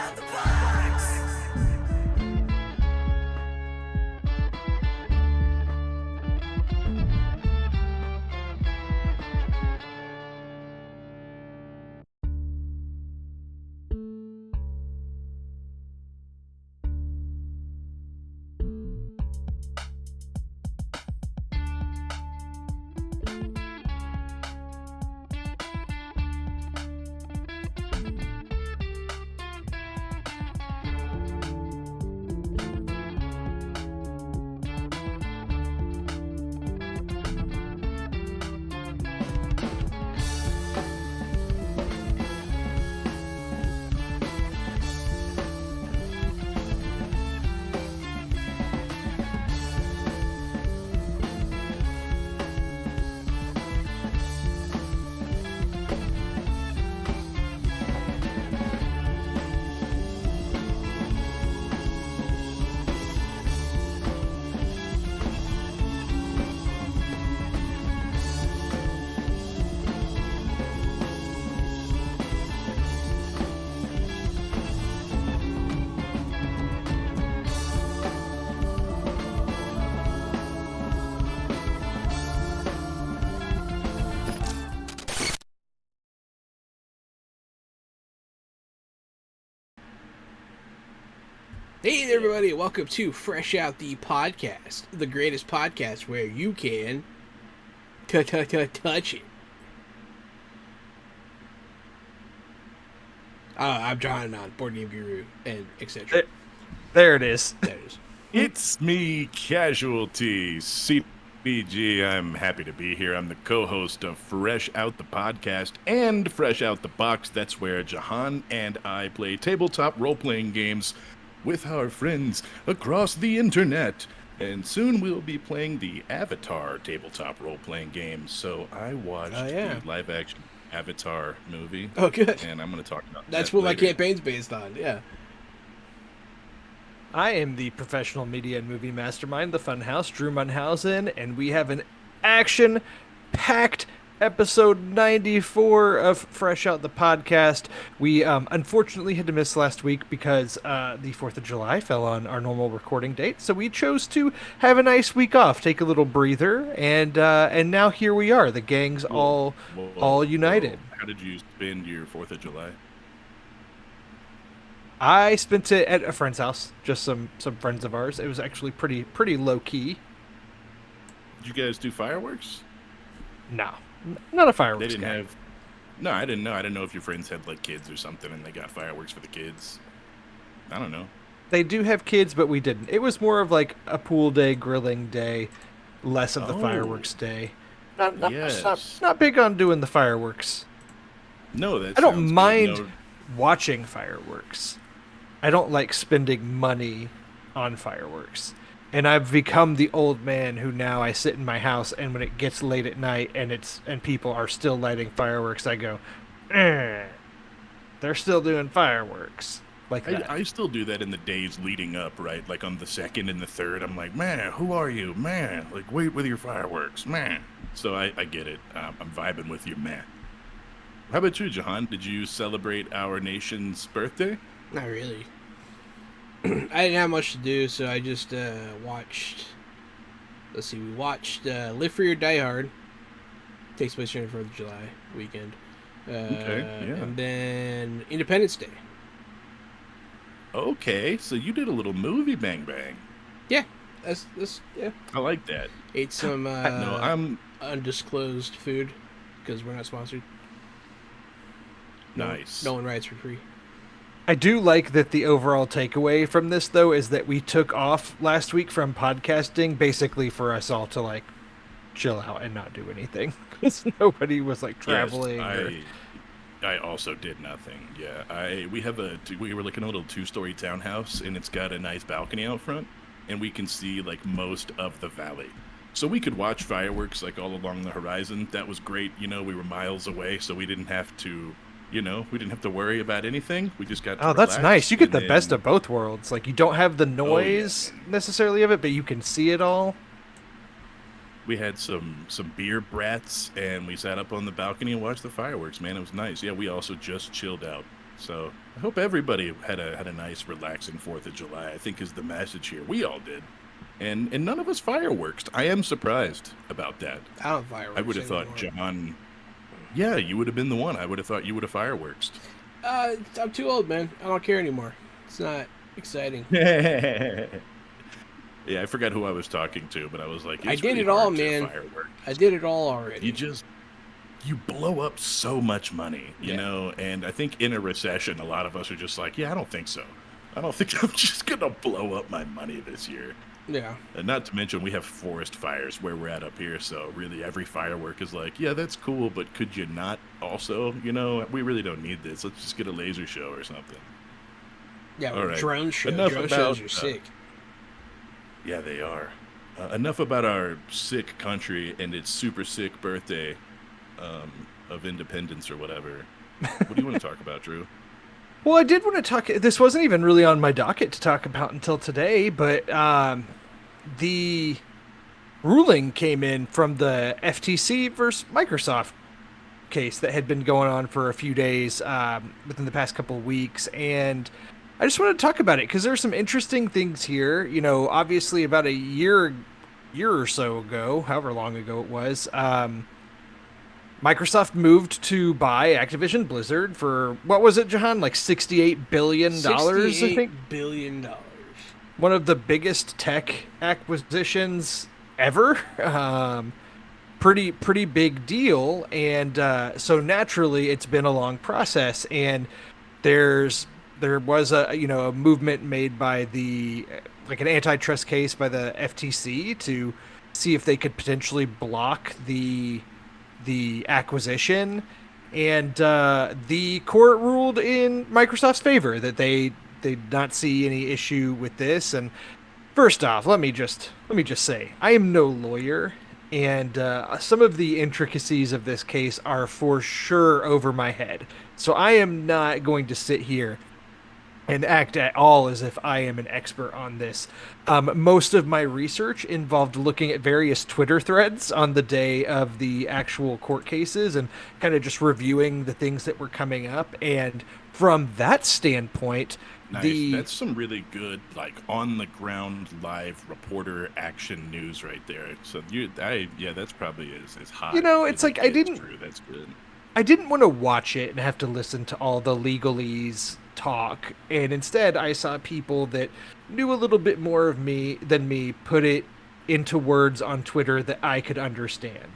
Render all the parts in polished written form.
out the box. Hey there, everybody. Welcome to Fresh Out the Podcast, the greatest podcast where you can touch it. I'm John on Board Game Guru and etc. There it is. There it is. It's me, Casualty CBG. I'm happy to be here. I'm the co-host of Fresh Out the Podcast and Fresh Out the Box. That's where Jahan and I play tabletop role-playing games with our friends across the internet. And soon we'll be playing the Avatar tabletop role-playing game. So I watched the live-action Avatar movie. Oh, good. And I'm going to talk about That's that what later. my campaign's based on, yeah. I am the professional media and movie mastermind, the Funhouse, Drew Munhausen, and we have an action-packed episode 94 of Fresh Out the Podcast. We unfortunately had to miss last week because the 4th of July fell on our normal recording date, so we chose to have a nice week off, take a little breather, and now here we are. The gang's all united. How did you spend your 4th of July? I spent it at a friend's house, just some friends of ours. It was actually pretty low key. Did you guys do fireworks? No, not a fireworks They didn't guy. have. No, I didn't know. I didn't know if your friends had like kids or something, and they got fireworks for the kids. I don't know. They do have kids, but we didn't. It was more of like a pool day, grilling day, less of the fireworks day. Not big on doing the fireworks. No, that I don't sounds good. mind No, watching fireworks. I don't like spending money on fireworks. And I've become the old man who now I sit in my house, and when it gets late at night and people are still lighting fireworks, I go, they're still doing fireworks. Like that. I still do that in the days leading up, right? Like on the 2nd and the 3rd, I'm like, man, who are you, man? Like, wait with your fireworks, man. So I get it. I'm vibing with you, man. How about you, Jahan? Did you celebrate our nation's birthday? Not really. I didn't have much to do, so I just watched... Let's see, we watched Live Free or Die Hard. Takes place during the 4th of July weekend. Okay, yeah. And then Independence Day. Okay, so you did a little movie bang bang. Yeah, yeah. I like that. Ate some No, I'm undisclosed food, because we're not sponsored. nice. No one rides for free. I do like that the overall takeaway from this, though, is that we took off last week from podcasting basically for us all to, like, chill out and not do anything. Because nobody was, like, traveling. Yes, I also did nothing. Yeah, we were like in a little 2-story townhouse, and it's got a nice balcony out front, and we can see like most of the valley. So we could watch fireworks like all along the horizon. That was great. You know, we were miles away, so we didn't have to. We didn't have to worry about anything. We just got to that's relax, nice. You get and the best of both worlds. Like, you don't have the noise necessarily of it, but you can see it all. We had some beer brats, and we sat up on the balcony and watched the fireworks, man. It was nice. Yeah, we also just chilled out. So I hope everybody had a nice, relaxing 4th of July. I think is the message here. We all did, and none of us fireworks. I am surprised about that. I don't fireworks I would have thought anymore. John. Yeah, you would have been the one. I would have thought you would have fireworks. I'm too old, man. I don't care anymore. It's not exciting. Yeah, I forgot who I was talking to, but I was like, I it's did really it all, hard to man. fireworks. I did it all already. You blow up so much money, you Yeah. know, and I think in a recession, a lot of us are just like, yeah, I don't think so. I don't think I'm just gonna blow up my money this year. Yeah. And not to mention, we have forest fires where we're at up here, so really every firework is like, yeah, that's cool, but could you not also, you know, we really don't need this. Let's just get a laser show or something. Yeah, All right. drone shows. Enough Drone about, shows are sick. Yeah, they are. Enough about our sick country and its super sick birthday of independence or whatever. What do you want to talk about, Drew? Well, I did want to talk. This wasn't even really on my docket to talk about until today, but the ruling came in from the FTC versus Microsoft case that had been going on for a few days within the past couple of weeks, and I just wanted to talk about it because there's some interesting things here. You know, obviously about a year or so ago, however long ago it was, Microsoft moved to buy Activision Blizzard for, what was it, Jahan? Like $68 billion, I think? $68 billion. One of the biggest tech acquisitions ever. Pretty big deal. And so naturally, it's been a long process. And there was a movement made by an antitrust case by the FTC to see if they could potentially block the acquisition, and the court ruled in Microsoft's favor that they did not see any issue with this. And first off, let me just say I am no lawyer, and some of the intricacies of this case are for sure over my head. So I am not going to sit here and act at all as if I am an expert on this. Most of my research involved looking at various Twitter threads on the day of the actual court cases and kind of just reviewing the things that were coming up. And from that standpoint, Nice. That's some really good, like, on the ground live reporter action news right there. So that's probably as hot. You know, it's as like it I gets, didn't Drew. That's good. I didn't want to watch it and have to listen to all the legalese talk, and instead I saw people that knew a little bit more of me than me put it into words on Twitter that I could understand,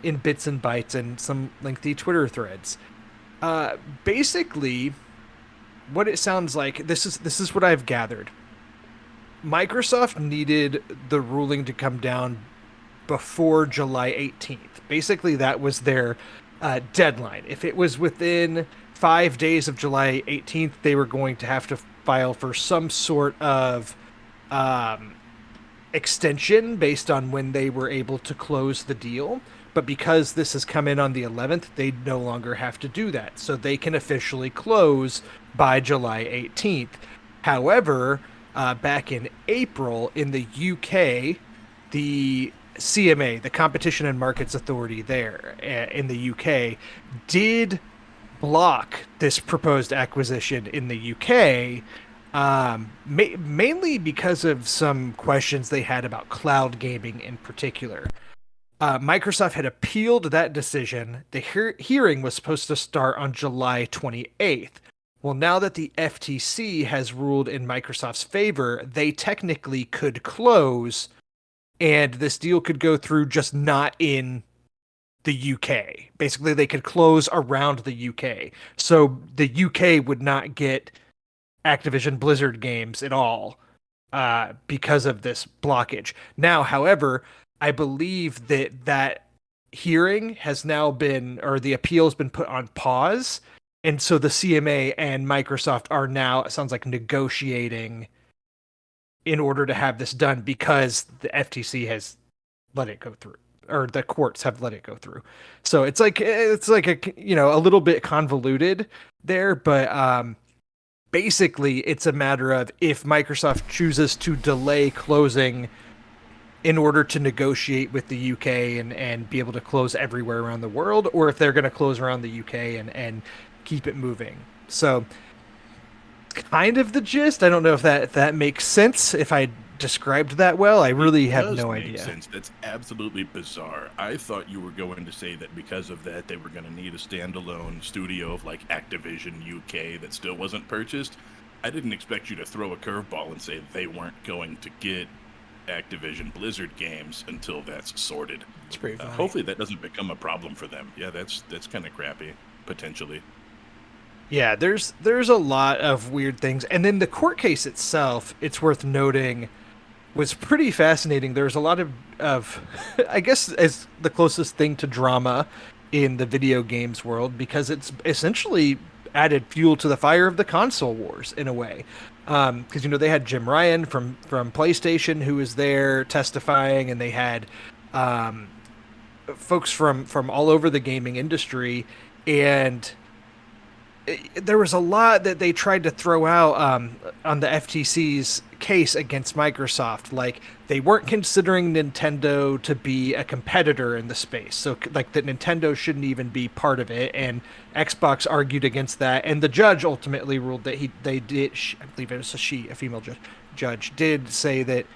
in bits and bytes and some lengthy Twitter threads. Basically, what it sounds like, this is what I've gathered. Microsoft needed the ruling to come down before July 18th. Basically, that was their deadline. If it was within 5 days of July 18th, they were going to have to file for some sort of extension based on when they were able to close the deal. But because this has come in on the 11th, they no longer have to do that. So they can officially close by July 18th. However, back in April in the UK, the CMA, the Competition and Markets Authority there in the UK, did block this proposed acquisition in the UK, mainly because of some questions they had about cloud gaming in particular. Microsoft had appealed that decision. The hearing was supposed to start on July 28th. Well, now that the FTC has ruled in Microsoft's favor, they technically could close, and this deal could go through, just not in the UK. Basically, they could close around the UK. So the UK would not get Activision Blizzard games at all because of this blockage. Now, however, I believe that hearing has now been, or the appeal has been put on pause. And so the CMA and Microsoft are now, it sounds like, negotiating in order to have this done because the FTC has let it go through, or the courts have let it go through. So it's like a little bit convoluted there, but basically it's a matter of if Microsoft chooses to delay closing in order to negotiate with the UK and be able to close everywhere around the world, or if they're going to close around the UK and keep it moving. So kind of the gist. I don't know if that makes sense. If I described that well, I really have does no make idea. Sense. That's absolutely bizarre. I thought you were going to say that because of that, they were going to need a standalone studio of like Activision UK that still wasn't purchased. I didn't expect you to throw a curveball and say they weren't going to get Activision Blizzard games until that's sorted. It's pretty funny. Hopefully that doesn't become a problem for them. Yeah, that's kind of crappy, potentially. Yeah, there's a lot of weird things. And then the court case itself, it's worth noting, was pretty fascinating. There's a lot of I guess as the closest thing to drama in the video games world, because it's essentially added fuel to the fire of the console wars in a way. Because they had Jim Ryan from PlayStation who was there testifying, and they had folks from all over the gaming industry, and there was a lot that they tried to throw out on the FTC's case against Microsoft. Like, they weren't considering Nintendo to be a competitor in the space. So, like, that Nintendo shouldn't even be part of it. And Xbox argued against that. And the judge ultimately ruled that I believe it was a female judge, did say that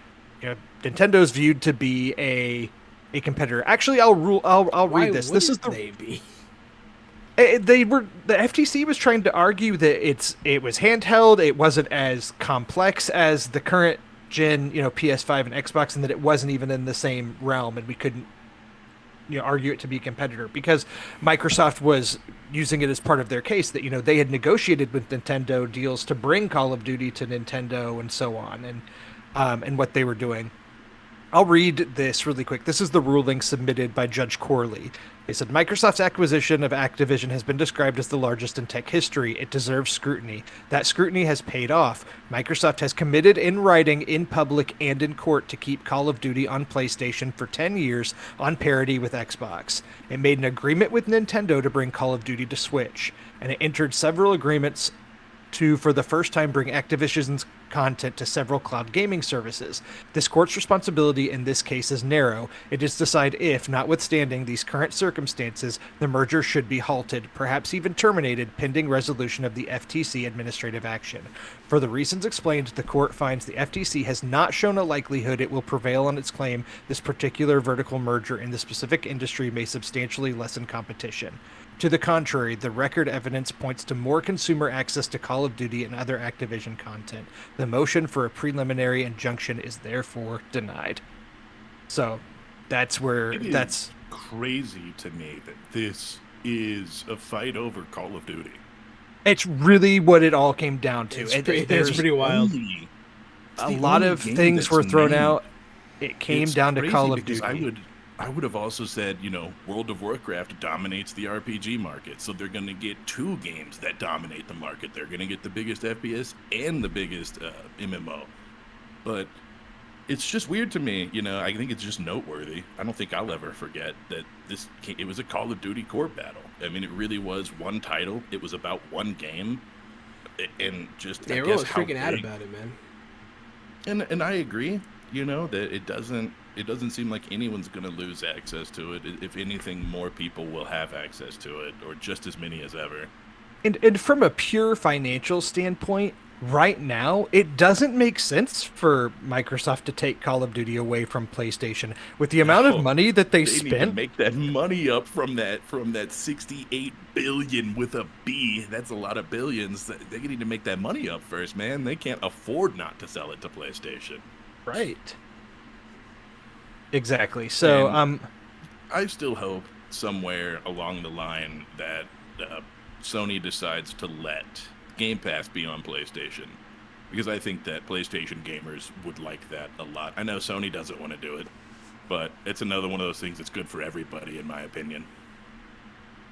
Nintendo's viewed to be a competitor. Actually, I'll read this. This is the. They be? The FTC was trying to argue that it was handheld, it wasn't as complex as the current gen, PS5 and Xbox, and that it wasn't even in the same realm, and we couldn't argue it to be a competitor, because Microsoft was using it as part of their case that they had negotiated with Nintendo deals to bring Call of Duty to Nintendo and so on, and what they were doing. I'll read this really quick. This is the ruling submitted by Judge Corley. They said, Microsoft's acquisition of Activision has been described as the largest in tech history. It deserves scrutiny. That scrutiny has paid off. Microsoft has committed in writing, in public, and in court to keep Call of Duty on PlayStation for 10 years on parity with Xbox. It made an agreement with Nintendo to bring Call of Duty to Switch, and it entered several agreements to, for the first time, bring Activision's content to several cloud gaming services. This court's responsibility in this case is narrow. It is to decide if, notwithstanding these current circumstances, the merger should be halted, perhaps even terminated, pending resolution of the FTC administrative action. For the reasons explained, the court finds the FTC has not shown a likelihood it will prevail on its claim this particular vertical merger in the specific industry may substantially lessen competition. To the contrary, the record evidence points to more consumer access to Call of Duty and other Activision content. The motion for a preliminary injunction is therefore denied. So, that's crazy to me that this is a fight over Call of Duty. It's really what it all came down to. It's pretty wild. A lot of things were thrown out. It came down to Call of Duty. I would have also said, World of Warcraft dominates the RPG market, so they're going to get two games that dominate the market. They're going to get the biggest FPS and the biggest MMO. But it's just weird to me, I think it's just noteworthy. I don't think I'll ever forget that it was a Call of Duty Corp battle. I mean, it really was one title. It was about one game. And just, everyone was freaking out about it, man. And I agree, that it doesn't seem like anyone's going to lose access to it. If anything, more people will have access to it, or just as many as ever. And from a pure financial standpoint, right now, it doesn't make sense for Microsoft to take Call of Duty away from PlayStation. With the amount of money that they spent, need to make that money up from that $68 billion with a B. That's a lot of billions. They need to make that money up first, man. They can't afford not to sell it to PlayStation. Right. Exactly. So, I still hope somewhere along the line that Sony decides to let Game Pass be on PlayStation, because I think that PlayStation gamers would like that a lot. I know Sony doesn't want to do it, but it's another one of those things that's good for everybody, in my opinion.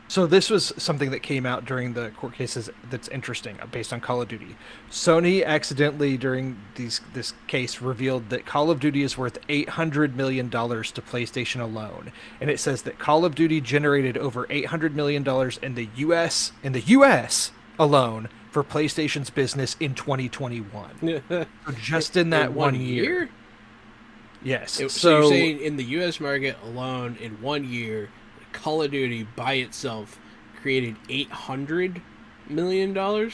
So this was something that came out during the court cases that's interesting, based on Call of Duty. Sony accidentally, during this case, revealed that Call of Duty is worth $800 million to PlayStation alone. And it says that Call of Duty generated over $800 million in the U.S. alone for PlayStation's business in 2021. So just in that one year? Yes. So you're saying in the U.S. market alone, in 1 year, Call of Duty by itself created $800 million on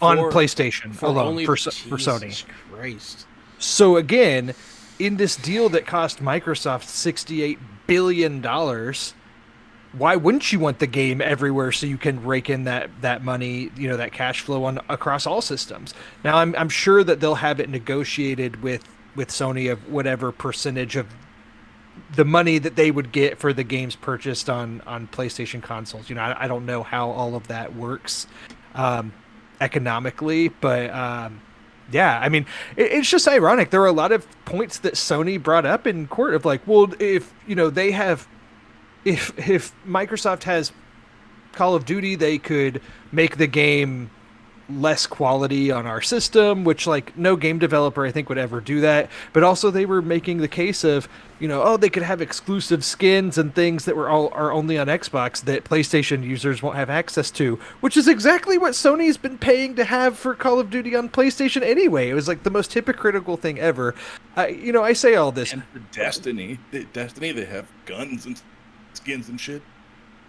PlayStation alone for Sony. Jesus Christ. So again, in this deal that cost Microsoft $68 billion, why wouldn't you want the game everywhere so you can rake in that money, that cash flow across all systems? Now, I'm sure that they'll have it negotiated with Sony of whatever percentage of the money that they would get for the games purchased on PlayStation consoles. I don't know how all of that works economically, but yeah, I mean, it's just ironic. There are a lot of points that Sony brought up in court of like, well, if they have. If Microsoft has Call of Duty, they could make the game less quality on our system, which like no game developer I think would ever do that. But also they were making the case of, they could have exclusive skins and things that are only on Xbox that PlayStation users won't have access to, which is exactly what Sony's been paying to have for Call of Duty on PlayStation anyway. It was like the most hypocritical thing ever. I say all this. And for Destiny, they have guns and skins and shit.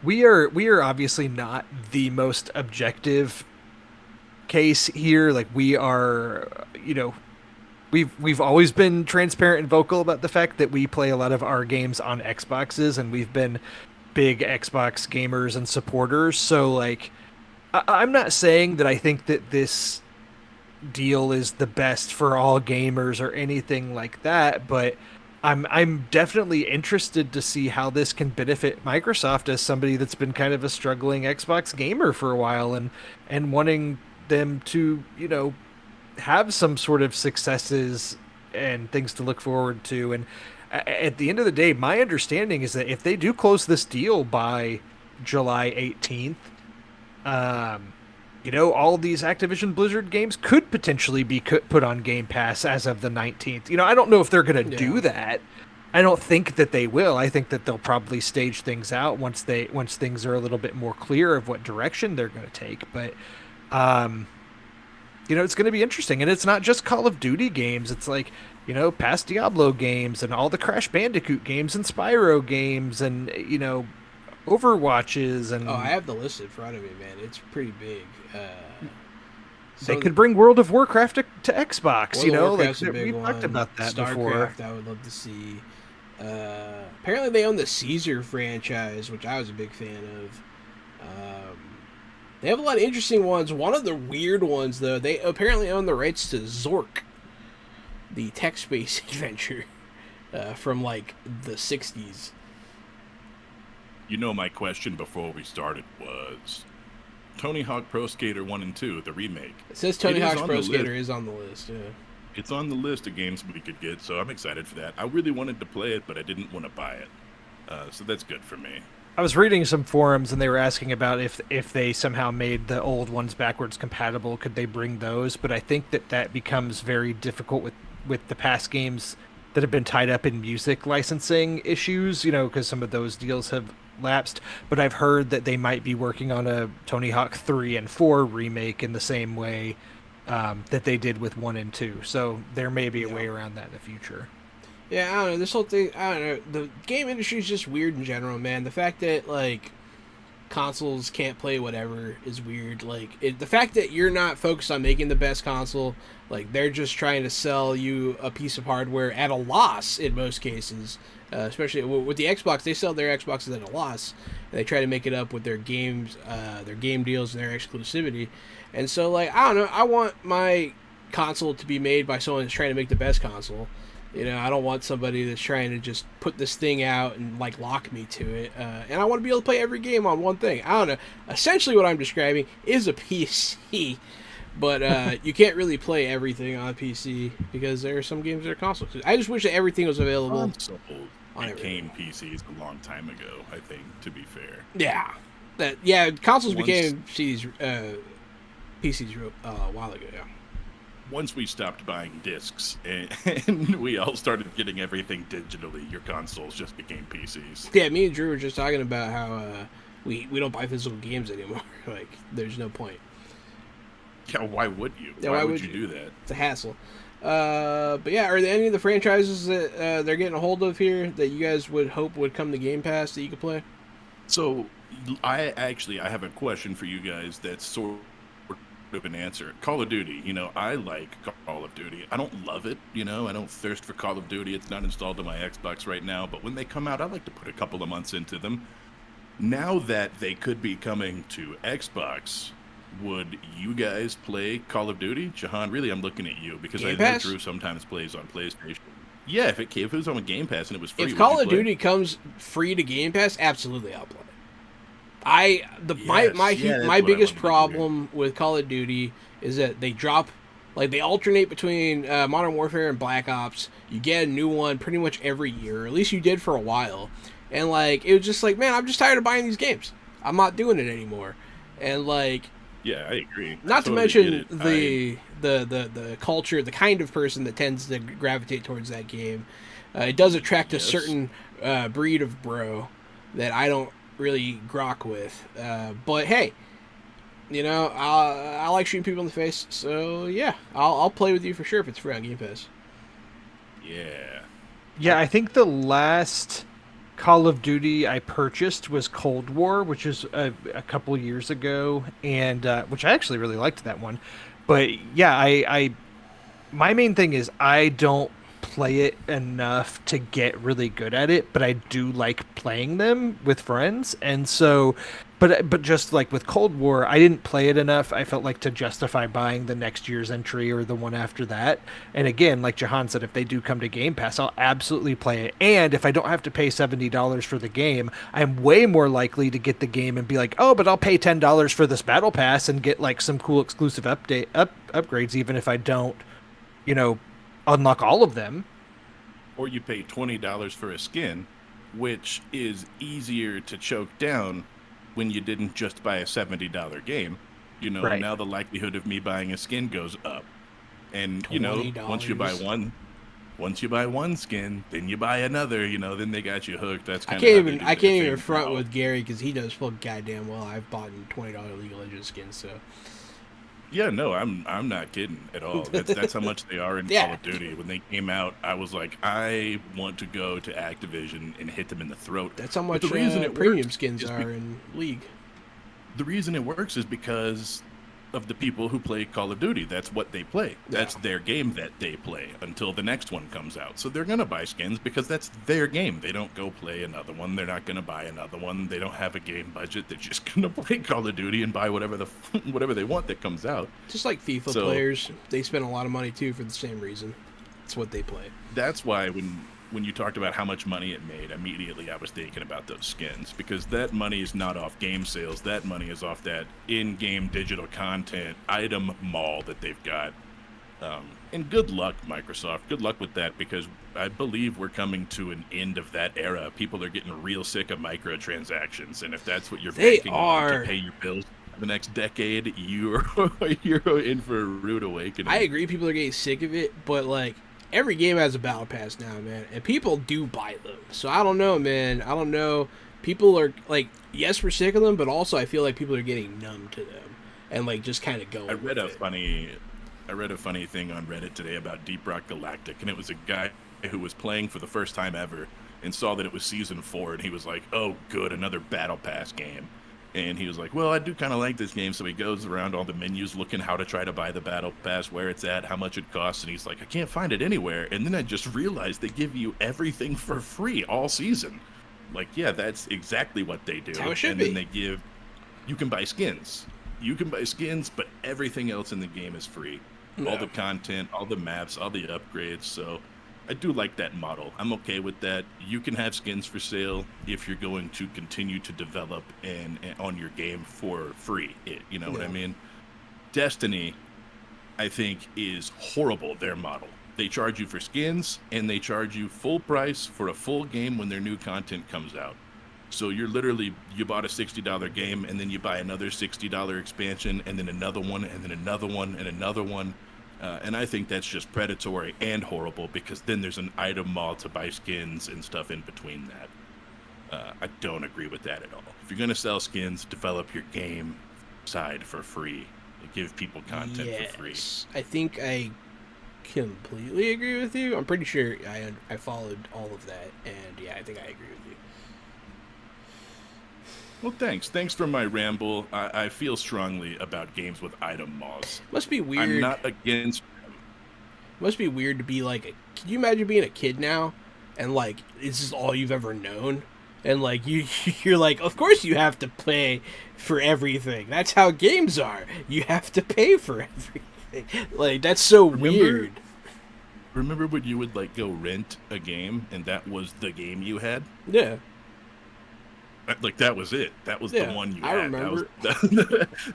We are obviously not the most objective case here. Like we are, we've always been transparent and vocal about the fact that we play a lot of our games on Xboxes, and we've been big Xbox gamers and supporters. So like, I'm not saying that I think that this deal is the best for all gamers or anything like that, but I'm definitely interested to see how this can benefit Microsoft as somebody that's been kind of a struggling Xbox gamer for a while and wanting them to, have some sort of successes and things to look forward to. And at the end of the day, my understanding is that if they do close this deal by July 18th, all these Activision Blizzard games could potentially be put on Game Pass as of the 19th. I don't know if they're going to do that. I don't think that they will. I think that they'll probably stage things out once things are a little bit more clear of what direction they're going to take. But, it's going to be interesting. And it's not just Call of Duty games. It's like, past Diablo games and all the Crash Bandicoot games and Spyro games and, Overwatches and... Oh, I have the list in front of me, man. It's pretty big. They could bring World of Warcraft to Xbox, we've talked about that StarCraft, before. I would love to see. Apparently they own the Caesar franchise, which I was a big fan of. They have a lot of interesting ones. One of the weird ones, though, they apparently own the rights to Zork, the text-based adventure from, like, the 60s. My question before we started was Tony Hawk Pro Skater 1 and 2, the remake. It says Tony Hawk's Pro Skater is on the list, yeah. It's on the list of games we could get, so I'm excited for that. I really wanted to play it, but I didn't want to buy it. So that's good for me. I was reading some forums, and they were asking about if they somehow made the old ones backwards compatible, could they bring those? But I think that becomes very difficult with the past games that have been tied up in music licensing issues, because some of those deals have lapsed. But I've heard that they might be working on a Tony Hawk 3 and 4 remake in the same way that they did with 1 and 2. So there may be a way around that in the future. Yeah, I don't know. This whole thing, I don't know. The game industry is just weird in general, man. The fact that, like, consoles can't play whatever is weird. Like, the fact that you're not focused on making the best console, like, they're just trying to sell you a piece of hardware at a loss in most cases. Especially with the Xbox, they sell their Xboxes at a loss. And they try to make it up with their games, their game deals, and their exclusivity. And so, like, I don't know. I want my console to be made by someone that's trying to make the best console. I don't want somebody that's trying to just put this thing out and, like, lock me to it. And I want to be able to play every game on one thing. I don't know. Essentially what I'm describing is a PC. But you can't really play everything on PC because there are some games that are console. I just wish that everything was available. Console became PCs a long time ago, I think, to be fair. Yeah. Consoles became PCs a while ago, yeah. Once we stopped buying discs and we all started getting everything digitally, your consoles just became PCs. Yeah, me and Drew were just talking about how we don't buy physical games anymore. Like, there's no point. Yeah, why would you? Yeah, why would you do that? It's a hassle. But yeah, are there any of the franchises that they're getting a hold of here that you guys would hope would come to Game Pass that you could play? So, I have a question for you guys that's sort of an answer. Call of Duty, I like Call of Duty. I don't love it, I don't thirst for Call of Duty. It's not installed on my Xbox right now, but when they come out, I like to put a couple of months into them. Now that they could be coming to Xbox, would you guys play Call of Duty? Jahan, really, I'm looking at you because Game I know Pass? Drew sometimes plays on PlayStation. Yeah, if it was on Game Pass and it was free, If would Call you of play? Duty comes free to Game Pass, absolutely I'll play. My Yes, my yeah, that's my what I biggest wanted to hear. problem with Call of Duty is that they alternate between Modern Warfare and Black Ops. You get a new one pretty much every year, or at least you did for a while. And it was just man, I'm just tired of buying these games. I'm not doing it anymore. And Yeah, I agree. not to Totally get mention it. the culture, the kind of person that tends to gravitate towards that game. It does attract a Yes. certain breed of bro that I don't really grok with. But hey, I like shooting people in the face, so yeah, I'll play with you for sure if it's free on Game Pass. Yeah. Yeah, I think the last Call of Duty I purchased was Cold War, which is a couple years ago, and which I actually really liked that one. But yeah, I my main thing is I don't play it enough to get really good at it, but I do like playing them with friends. And so but just like with Cold War, I didn't play it enough, I felt like, to justify buying the next year's entry or the one after that. And again, like Jahan said, if they do come to Game Pass, I'll absolutely play it. And if I don't have to pay $70 for the game, I'm way more likely to get the game and be like, oh, but I'll pay $10 for this battle pass and get some cool exclusive upgrades, even if I don't, unlock all of them. Or you pay $20 for a skin, which is easier to choke down when you didn't just buy a $70 game. Right. Now the likelihood of me buying a skin goes up. And, $20. once you buy one skin, then you buy another, then they got you hooked. That's I kind can't of even front with Gary because he does full goddamn well. I've bought $20 League of Legends skins, so. Yeah, no, I'm not kidding at all. That's how much they are in Yeah. Call of Duty. When they came out, I was like, I want to go to Activision and hit them in the throat. That's how But much the reason it premium works skins is are in League. The reason it works is because of the people who play Call of Duty. That's what they play. That's their game that they play until the next one comes out. So they're going to buy skins because that's their game. They don't go play another one. They're not going to buy another one. They don't have a game budget. They're just going to play Call of Duty and buy whatever they want that comes out. Just like FIFA players, they spend a lot of money too for the same reason. It's what they play. That's why when you talked about how much money it made, immediately I was thinking about those skins, because that money is not off game sales. That money is off that in-game digital content item mall that they've got. And good luck, Microsoft. Good luck with that, because I believe we're coming to an end of that era. People are getting real sick of microtransactions, and if that's what you're banking on to pay your bills for the next decade, you're in for a rude awakening. I agree, people are getting sick of it, but every game has a battle pass now, man, and people do buy them. So I don't know, man. I don't know. People are yes, we're sick of them, but also I feel like people are getting numb to them and just kind of going. I read a funny thing on Reddit today about Deep Rock Galactic, and it was a guy who was playing for the first time ever and saw that it was season 4, and he was like, "Oh, good, another battle pass game." And he was like, well, I do kind of like this game. So he goes around all the menus looking how to try to buy the battle pass, where it's at, how much it costs. And he's like, I can't find it anywhere. And then I just realized they give you everything for free all season. Yeah, that's exactly what they do. That's how it should and be. then they you can buy skins. You can buy skins, but everything else in the game is free. No. All the content, all the maps, all the upgrades. So I do like that model. I'm okay with that. You can have skins for sale if you're going to continue to develop and on your game for free. You know what I mean? Destiny, I think, is horrible, their model. They charge you for skins, and they charge you full price for a full game when their new content comes out. So you bought a $60 game, and then you buy another $60 expansion, and then another one, and then another one, and another one. And I think that's just predatory and horrible, because then there's an item mall to buy skins and stuff in between that. I don't agree with that at all. If you're going to sell skins, develop your game side for free. Give people content for free. I think I completely agree with you. I'm pretty sure I followed all of that, and yeah, I think I agree with you. Well, thanks. Thanks for my ramble. I feel strongly about games with item mods. Must be weird. I'm not against them. Must be weird to be like, can you imagine being a kid now, and like this is all you've ever known, and like you're like, of course you have to pay for everything. That's how games are. You have to pay for everything. Like that's so weird. Remember when you would like go rent a game and that was the game you had? Yeah. Like that was it. That was the one you had. I remember. That was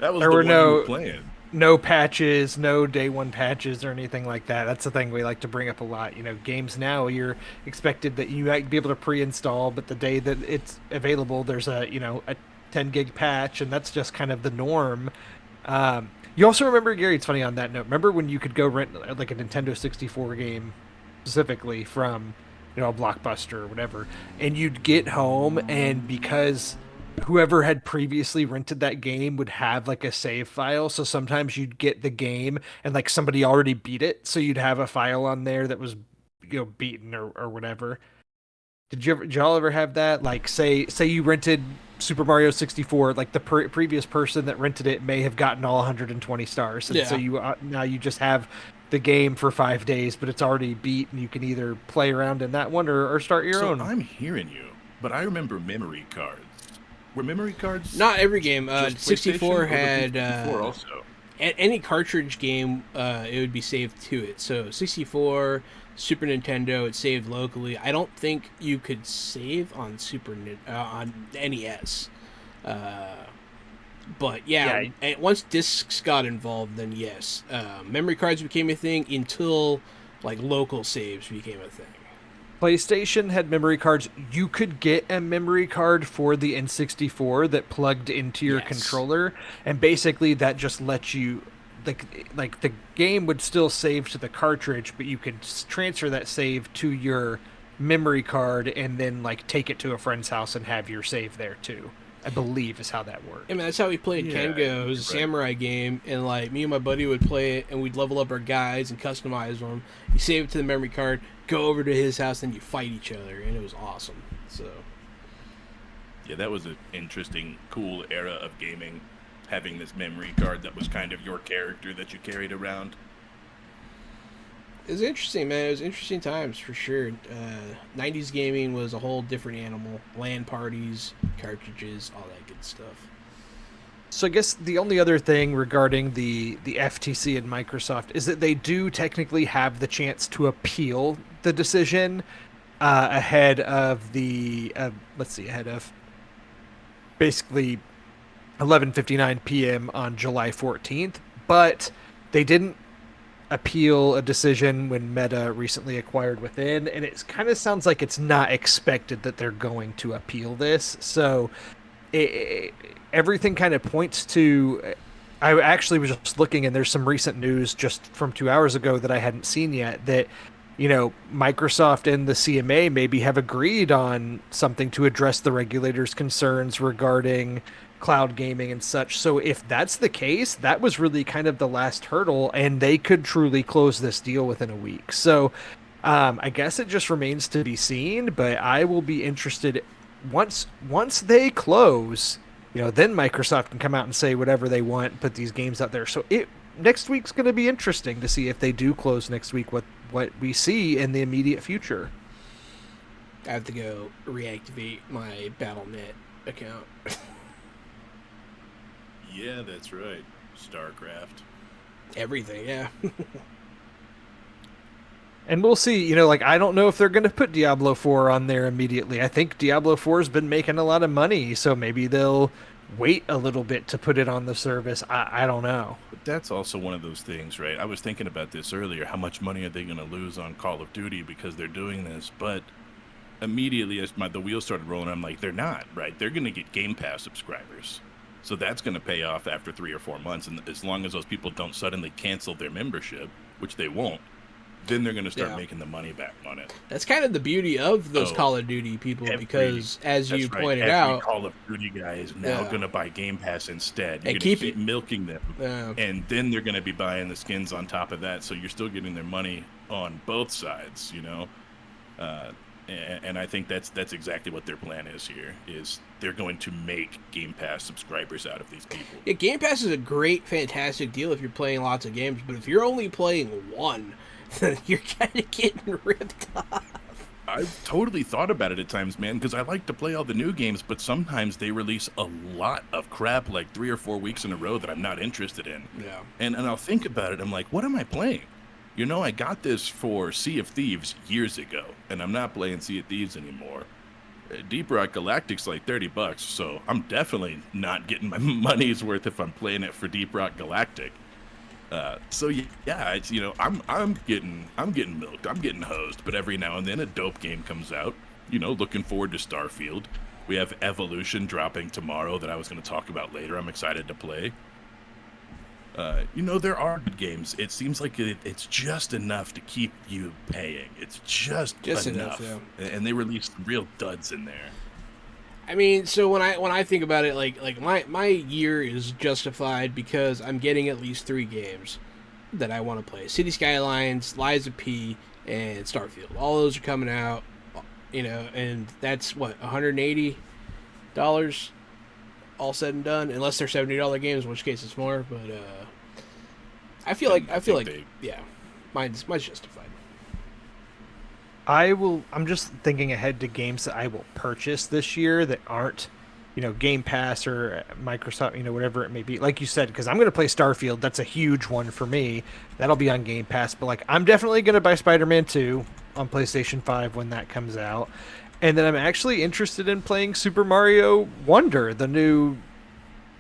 There the were one you were playing. No patches, no day one patches or anything like that. That's the thing we like to bring up a lot. You know, games now you're expected that you might be able to pre-install, but the day that it's available, there's a 10 gig patch, and that's just kind of the norm. You also remember, Gary, it's funny on that note. Remember when you could go rent like a Nintendo 64 game specifically from a Blockbuster or whatever, and you'd get home, and because whoever had previously rented that game would have like a save file, so sometimes you'd get the game and like somebody already beat it, so you'd have a file on there that was beaten or whatever. Did y'all ever have that? Like say you rented Super Mario 64, like the previous person that rented it may have gotten all 120 stars, and so you now you just have the game for 5 days, but it's already beat, and you can either play around in that one or start your own. I'm hearing you, but I remember memory cards. Were memory cards? Not every game. 64 had 64 also. Any cartridge game, it would be saved to it. So 64, Super Nintendo, it saved locally. I don't think you could save on on NES. But once discs got involved, then yes, memory cards became a thing until like local saves became a thing. PlayStation had memory cards. You could get a memory card for the N64 that plugged into your controller, and basically that just lets you like the game would still save to the cartridge, but you could transfer that save to your memory card and then like take it to a friend's house and have your save there too. I believe is how that worked. I mean, that's how we played Kengo. It was a samurai game, and like me and my buddy would play it, and we'd level up our guys and customize them. You save it to the memory card, go over to his house, and you fight each other, and it was awesome. So, yeah, that was an interesting, cool era of gaming, having this memory card that was kind of your character that you carried around. It was interesting, man. It was interesting times for sure. 90s gaming was a whole different animal. LAN parties, cartridges, all that good stuff. So I guess the only other thing regarding the FTC and Microsoft is that they do technically have the chance to appeal the decision ahead of basically 11:59 p.m. on July 14th, but they didn't appeal a decision when Meta recently acquired Within, and it kind of sounds like it's not expected that they're going to appeal this. So everything kind of points to. I actually was just looking, and there's some recent news just from 2 hours ago that I hadn't seen yet that Microsoft and the CMA maybe have agreed on something to address the regulators' concerns regarding cloud gaming and such. So if that's the case, that was really kind of the last hurdle, and they could truly close this deal within a week. So I guess it just remains to be seen, but I will be interested once they close, then Microsoft can come out and say whatever they want, put these games out there. So next week's going to be interesting to see if they do close next week, what we see in the immediate future. I have to go reactivate my Battle.net account. Yeah, that's right. StarCraft. Everything, yeah. And we'll see, I don't know if they're going to put Diablo 4 on there immediately. I think Diablo 4 has been making a lot of money, so maybe they'll wait a little bit to put it on the service. I don't know. But that's also one of those things, right? I was thinking about this earlier. How much money are they going to lose on Call of Duty because they're doing this? But immediately as the wheels started rolling, I'm like, they're not, right? They're going to get Game Pass subscribers. So that's going to pay off after 3 or 4 months. And as long as those people don't suddenly cancel their membership, which they won't, then they're going to start making the money back on it. That's kind of the beauty of those Call of Duty people, because as you pointed out, Call of Duty guy is now going to buy Game Pass instead. You're and keep milking them, and then they're going to be buying the skins on top of that. So you're still getting their money on both sides, And I think that's exactly what their plan is here. Is they're going to make Game Pass subscribers out of these people. Yeah, Game Pass is a great, fantastic deal if you're playing lots of games, but if you're only playing one, then you're kind of getting ripped off. I've totally thought about it at times, man, because I like to play all the new games, but sometimes they release a lot of crap like 3 or 4 weeks in a row that I'm not interested in. Yeah. And I'll think about it. I'm like, what am I playing? You know, I got this for Sea of Thieves years ago, and I'm not playing Sea of Thieves anymore. Deep Rock Galactic's like $30, so I'm definitely not getting my money's worth if I'm playing it for Deep Rock Galactic. So yeah, it's, you know, I'm getting milked, I'm getting hosed, but every now and then a dope game comes out. You know, looking forward to Starfield. We have Evolution dropping tomorrow that I was going to talk about later. I'm excited to play. You know, there are good games. It seems like it's just enough to keep you paying. It's just enough. Yeah. And they release real duds in there. I mean, so when I think about it, like my year is justified because I'm getting at least 3 games that I want to play: City Skylines, Lies of P, and Starfield. All those are coming out, you know, and that's what, $180, all said and done, unless they're $70 games, in which case it's more. But I feel like yeah, mine's justified. I'm just thinking ahead to games that I will purchase this year that aren't, you know, Game Pass or Microsoft, you know, whatever it may be. Like you said, because I'm going to play Starfield. That's a huge one for me. That'll be on Game Pass. But, like, I'm definitely going to buy Spider-Man 2 on PlayStation 5 when that comes out. And then I'm actually interested in playing Super Mario Wonder, the new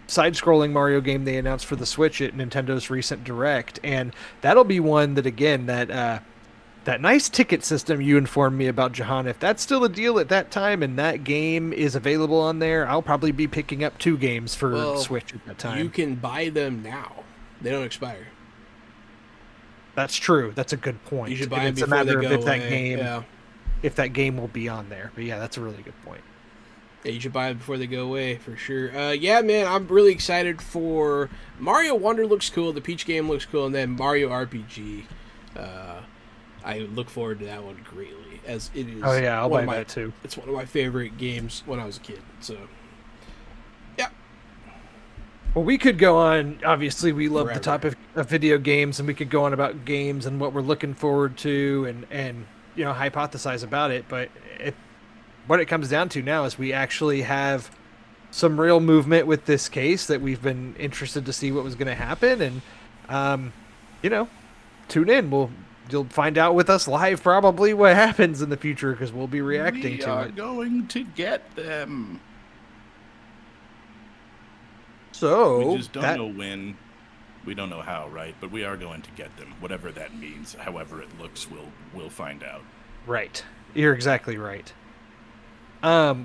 side-scrolling Mario game they announced for the Switch at Nintendo's recent Direct. And that'll be one that, again, that nice ticket system you informed me about, Jahan, if that's still a deal at that time and that game is available on there, I'll probably be picking up 2 games for Switch at that time. You can buy them now. They don't expire. That's true. That's a good point. You should buy them it's a before they matter go of if away. that game, Yeah. if that game will be on there. But yeah, that's a really good point. Yeah, you should buy them before they go away, for sure. Yeah, man, I'm really excited for Mario Wonder. Looks cool. The Peach game looks cool. And then Mario RPG. I look forward to that one greatly, as it is. Oh yeah, I'll buy that too. It's one of my favorite games when I was a kid. So, yeah. Well, we could go on. Obviously, we love Forever. the topic of video games, and we could go on about games and what we're looking forward to, and you know, hypothesize about it. But what it comes down to now is we actually have some real movement with this case that we've been interested to see what was going to happen, and you know, tune in. You'll find out with us live probably what happens in the future because we'll be reacting to it. We are going to get them. So we just don't know when. We don't know how, right? But we are going to get them. Whatever that means, however it looks, we'll find out. Right. You're exactly right.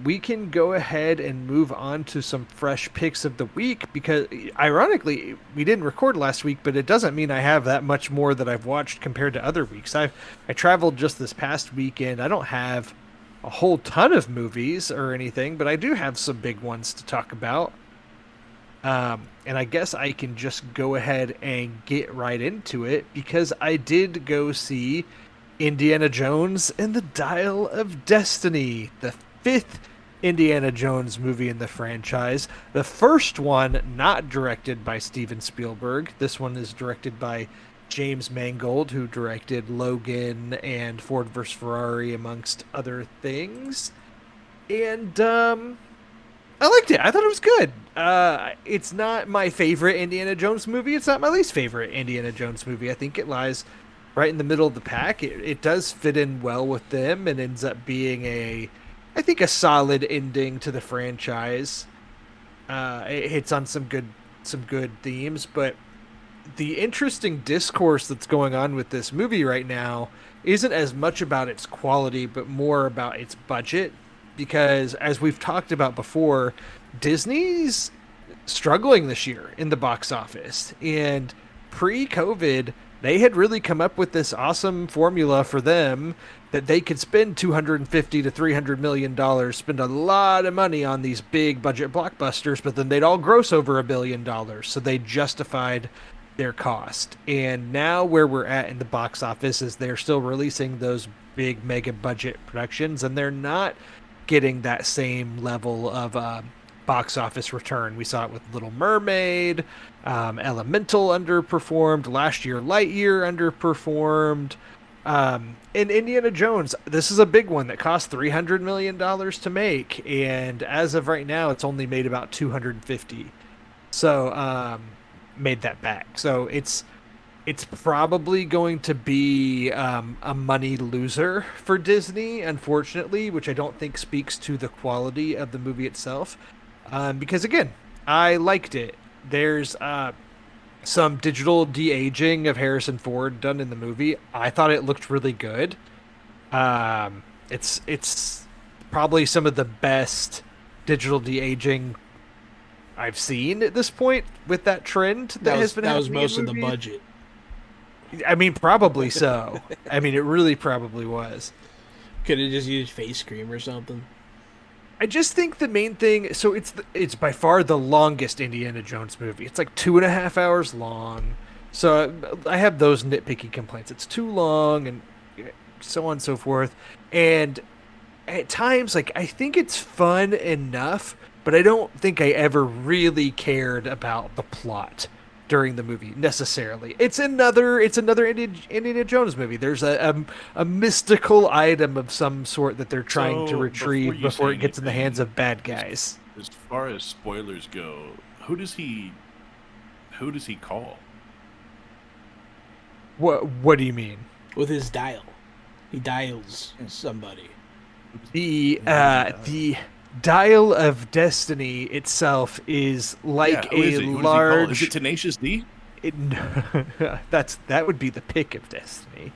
We can go ahead and move on to some fresh picks of the week because, ironically, we didn't record last week, but it doesn't mean I have that much more that I've watched compared to other weeks. I traveled just this past weekend. I don't have a whole ton of movies or anything, but I do have some big ones to talk about. And I guess I can just go ahead and get right into it because I did go see Indiana Jones and the Dial of Destiny, the 5th Indiana Jones movie in the franchise. The first one not directed by Steven Spielberg. This one is directed by James Mangold, who directed Logan and Ford vs. Ferrari, amongst other things. And I liked it. I thought it was good. It's not my favorite Indiana Jones movie. It's not my least favorite Indiana Jones movie. I think it lies right in the middle of the pack. It does fit in well with them and ends up being a solid ending to the franchise. It hits on some good themes, but the interesting discourse that's going on with this movie right now isn't as much about its quality, but more about its budget. Because as we've talked about before, Disney's struggling this year in the box office. And pre-COVID, they had really come up with this awesome formula for them that they could spend $250 to $300 million, spend a lot of money on these big budget blockbusters, but then they'd all gross over $1 billion. So they justified their cost. And now where we're at in the box office is they're still releasing those big mega budget productions, and they're not getting that same level of box office return. We saw it with Little Mermaid, Elemental underperformed last year, Lightyear underperformed. In Indiana Jones, this is a big one that cost $300 million to make, and as of right now, it's only made about 250. So, made that back. So it's probably going to be a money loser for Disney, unfortunately, which I don't think speaks to the quality of the movie itself. Because again, I liked it. There's some digital de-aging of Harrison Ford done in the movie. I thought it looked really good. It's probably some of the best digital de-aging I've seen at this point with that trend that has been that was happening in most of the movies. budget. I mean, probably so. I mean, it really probably was. Could have just used face cream or something. I just think the main thing. So it's by far the longest Indiana Jones movie. It's like 2.5 hours long. So I have those nitpicky complaints. It's too long and so on and so forth. And at times, like, I think it's fun enough, but I don't think I ever really cared about the plot during the movie necessarily. It's another Indiana Jones movie. There's a mystical item of some sort that they're trying to retrieve before it gets in the hands of bad guys. As far as spoilers go, who does he call? What do you mean? With his dial. He dials somebody. The Dial of Destiny itself is like large. Is it Tenacious D? That would be the pick of Destiny.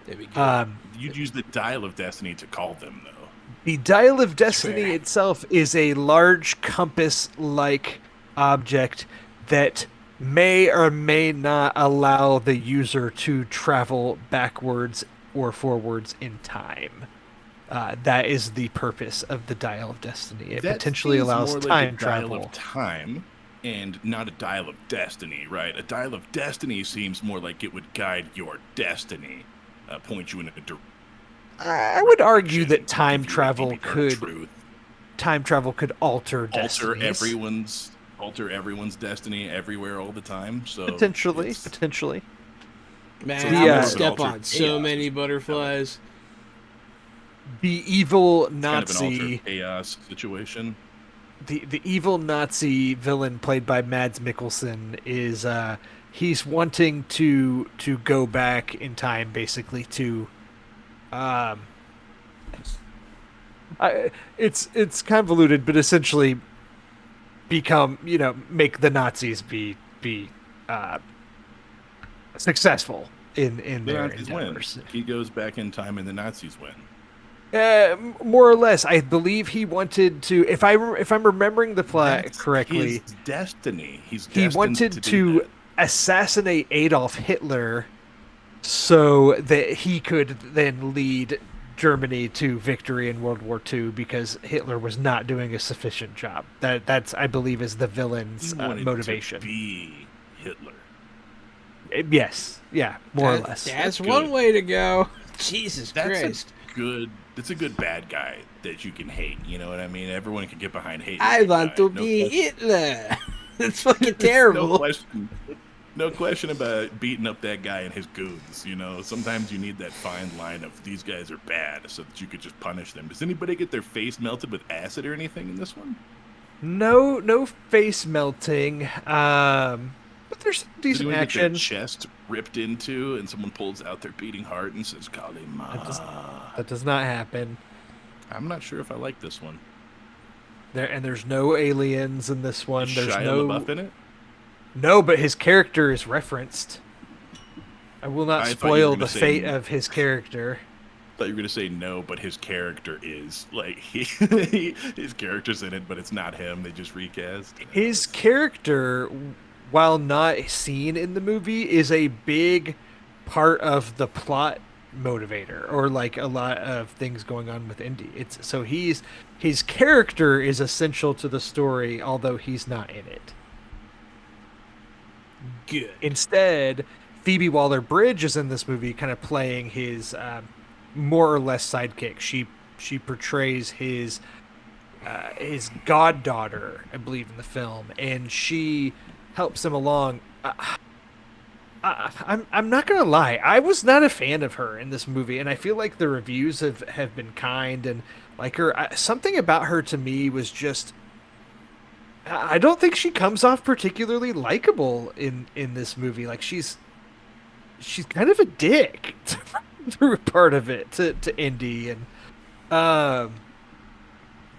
There we go. You'd use the Dial of Destiny to call them, though. The Dial of Destiny itself is a large compass-like object that may or may not allow the user to travel backwards or forwards in time. That is the purpose of the Dial of Destiny. It potentially allows more time like a travel. Dial of time, and not a Dial of Destiny, right? A Dial of Destiny seems more like it would guide your destiny, point you in a direction. I would argue that time give you travel maybe could truth. Alter destinies. Alter everyone's destiny everywhere all the time. So Potentially. Man, So I'm gonna the, step altered on so chaos. many butterflies. The evil kind of an Nazi, altered chaos situation. the evil Nazi villain played by Mads Mikkelsen is he's wanting to go back in time, basically to it's convoluted, but essentially become, make the Nazis be successful in The their Nazis win. endeavors. He goes back in time and the Nazis win. More or less, I believe he wanted to. If I'm remembering the plot That's correctly, his destiny. He wanted to assassinate Adolf Hitler so that he could then lead Germany to victory in World War II, because Hitler was not doing a sufficient job. That's I believe is the villain's motivation. To be Hitler. Yes, yeah, more or less. That's good. one way to go. Jesus Christ. That's a good bad guy that you can hate. You know what I mean? Everyone can get behind hating. I that want guy. to No be question. Hitler. It's fucking terrible. No question about beating up that guy and his goons. Sometimes you need that fine line of these guys are bad so that you could just punish them. Does anybody get their face melted with acid or anything in this one? No face melting. But there's Does decent anyone get their action. chest ripped into and someone pulls out their beating heart and says, Kali Ma? That does not happen. I'm not sure if I like this one. There's no aliens in this one. Is There's Shia no LaBeouf in it? No, but his character is referenced. I will not I thought you were spoil gonna the say fate no. of his character. I thought you were going to say no, but his character is. Like, his character's in it, but it's not him. They just recast. His character, while not seen in the movie, is a big part of the plot motivator, or like a lot of things going on with Indy. His character is essential to the story, although he's not in it. Good. Instead, Phoebe Waller-Bridge is in this movie, kind of playing his more or less sidekick. She portrays his goddaughter, I believe, in the film, and she helps him along. I'm not gonna lie, I was not a fan of her in this movie, and I feel like the reviews have been kind and like her. Something about her to me was just. I don't think she comes off particularly likable in this movie. Like she's kind of a dick through part of it to Indy, and I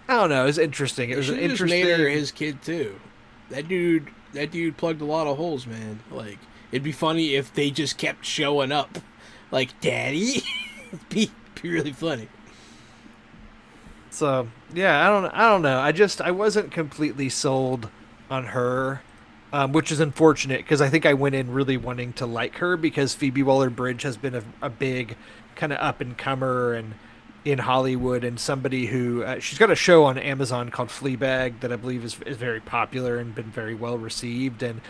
don't know. It was interesting. It was an interesting. Made her his kid too. That dude plugged a lot of holes, man. Like it'd be funny if they just kept showing up, like Daddy. It'd be really funny. So yeah, I don't know. I wasn't completely sold on her, which is unfortunate because I think I went in really wanting to like her because Phoebe Waller-Bridge has been a big kind of up and comer and in Hollywood and somebody who she's got a show on Amazon called Fleabag that I believe is very popular and been very well received, and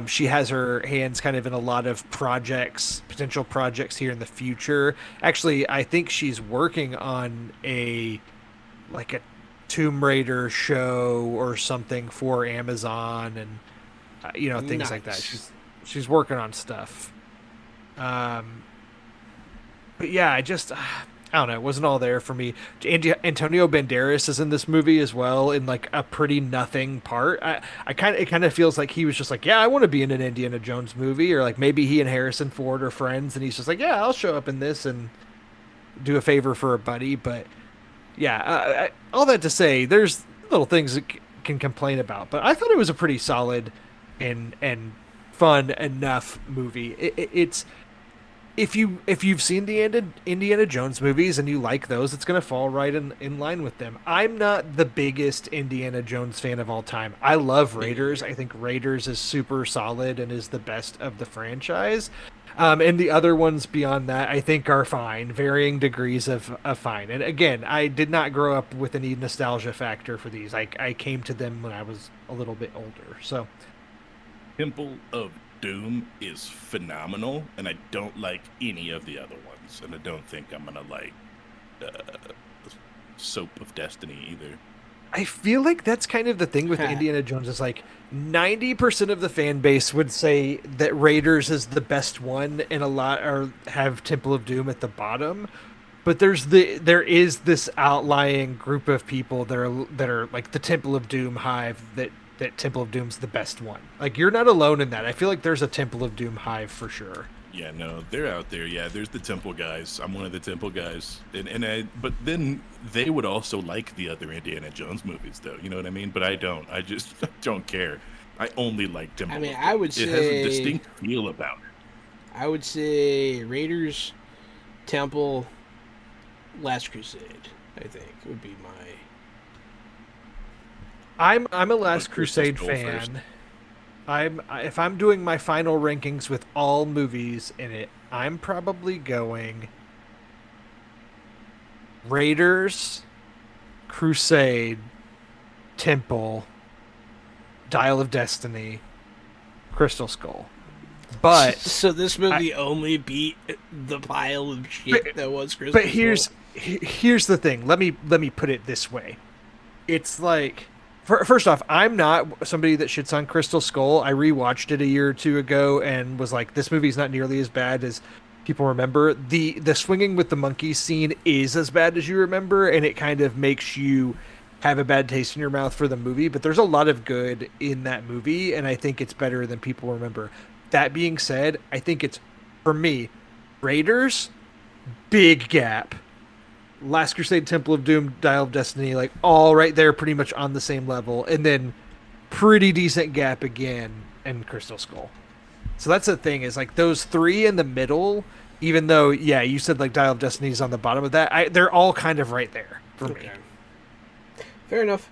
she has her hands kind of in a lot of potential projects here in the future. Actually, I think she's working on a Tomb Raider show or something for Amazon, and things nice. like that. She's working on stuff. But yeah, I don't know. It wasn't all there for me. Antonio Banderas is in this movie as well in like a pretty nothing part. It kind of feels like he was just like, yeah, I want to be in an Indiana Jones movie, or like maybe he and Harrison Ford are friends, and he's just like, yeah, I'll show up in this and do a favor for a buddy, but. Yeah, all that to say, there's little things that can complain about, but I thought it was a pretty solid and fun enough movie. It's if you've seen the Indiana Jones movies and you like those, it's gonna fall right in line with them. I'm not the biggest Indiana Jones fan of all time. I love Raiders. I think Raiders is super solid and is the best of the franchise. And the other ones beyond that, I think, are fine, varying degrees of fine. And again, I did not grow up with any nostalgia factor for these. I came to them when I was a little bit older. So, Temple of Doom is phenomenal, and I don't like any of the other ones. And I don't think I'm gonna like Soap of Destiny either. I feel like that's kind of the thing with Indiana Jones is like 90% of the fan base would say that Raiders is the best one, and a lot are have Temple of Doom at the bottom. But there is this outlying group of people that are like the Temple of Doom hive that Temple of Doom's the best one. Like you're not alone in that. I feel like there's a Temple of Doom hive for sure. Yeah, no, they're out there. Yeah, there's the Temple guys. I'm one of the Temple guys, but then they would also like the other Indiana Jones movies, though. You know what I mean? But I don't. I just don't care. I only like Temple. I mean, I would say it has a distinct feel about it. I would say Raiders, Temple, Last Crusade. I think would be my. I'm a Last Crusade fan. First. If I'm doing my final rankings with all movies in it, I'm probably going Raiders, Crusade, Temple, Dial of Destiny, Crystal Skull. But so this movie only beat the pile of shit that was Crystal Skull. But here's the thing. Let me put it this way. It's like. First off, I'm not somebody that shits on Crystal Skull. I rewatched it a year or two ago and was like, this movie's not nearly as bad as people remember. The swinging with the monkey scene is as bad as you remember, and it kind of makes you have a bad taste in your mouth for the movie. But there's a lot of good in that movie, and I think it's better than people remember. That being said, I think it's, for me, Raiders, big gap. Last Crusade, Temple of Doom, Dial of Destiny, like all right there, pretty much on the same level, and then pretty decent gap again in Crystal Skull. So that's the thing is like those three in the middle. Even though, yeah, you said like Dial of Destiny is on the bottom of that, they're all kind of right there for me. Fair enough.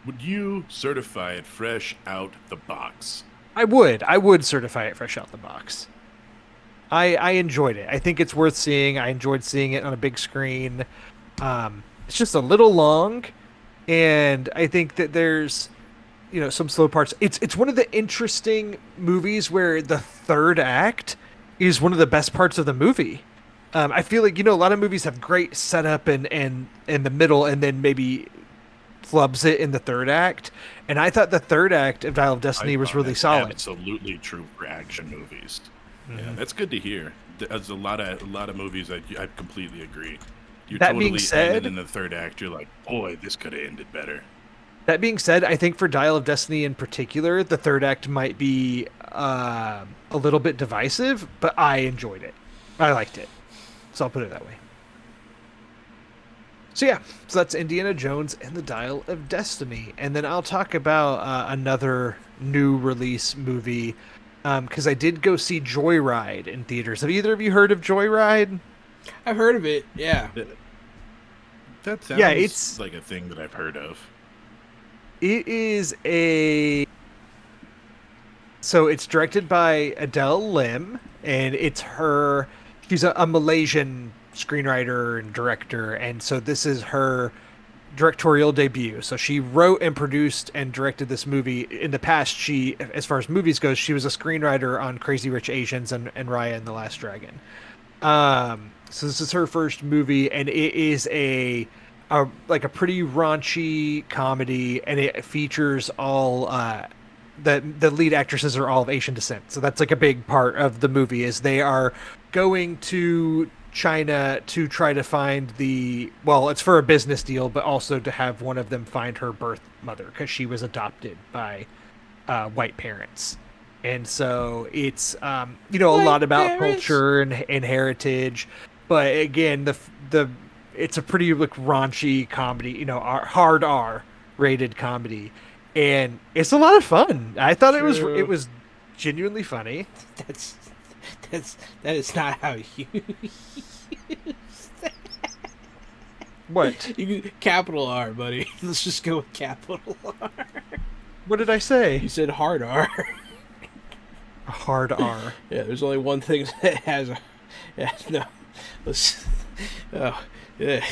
Would you certify it fresh out the box? I would certify it fresh out the box. I enjoyed it. I think it's worth seeing. I enjoyed seeing it on a big screen. It's just a little long, and I think that there's some slow parts. It's one of the interesting movies where the third act is one of the best parts of the movie. I feel like a lot of movies have great setup and in the middle, and then maybe flubs it in the third act. And I thought the third act of Dial of Destiny was really solid. Absolutely true for action movies. Mm-hmm. Yeah, that's good to hear. There's a lot of movies I completely agree. You That totally being said, ended in the third act. You're like, boy, this could have ended better. That being said, I think for Dial of Destiny in particular, the third act might be a little bit divisive, but I enjoyed it. I liked it. So I'll put it that way. So yeah, so that's Indiana Jones and the Dial of Destiny. And then I'll talk about another new release movie, because I did go see Joyride in theaters. Have either of you heard of Joyride? I've heard of it, yeah. That sounds it's like a thing that I've heard of. It is so it's directed by Adele Lim, and it's her. She's a Malaysian screenwriter and director, and so this is her directorial debut. So she wrote and produced and directed this movie. In the past, as far as movies goes, she was a screenwriter on Crazy Rich Asians and Raya and the Last Dragon. So this is her first movie, and it is a pretty raunchy comedy, and it features all the lead actresses are all of Asian descent. So that's like a big part of the movie, is they are going to China to try to find it's for a business deal, but also to have one of them find her birth mother, because she was adopted by white parents. And so it's a lot about culture and heritage, but again, it's a pretty raunchy comedy, hard R rated comedy, and it's a lot of fun. I thought it was genuinely funny. That is not how you use that. What? Capital R, buddy. Let's just go with capital R. What did I say? You said hard R. A hard R. Yeah, there's only one thing that has a. Yeah, no. Let's. Oh, yeah.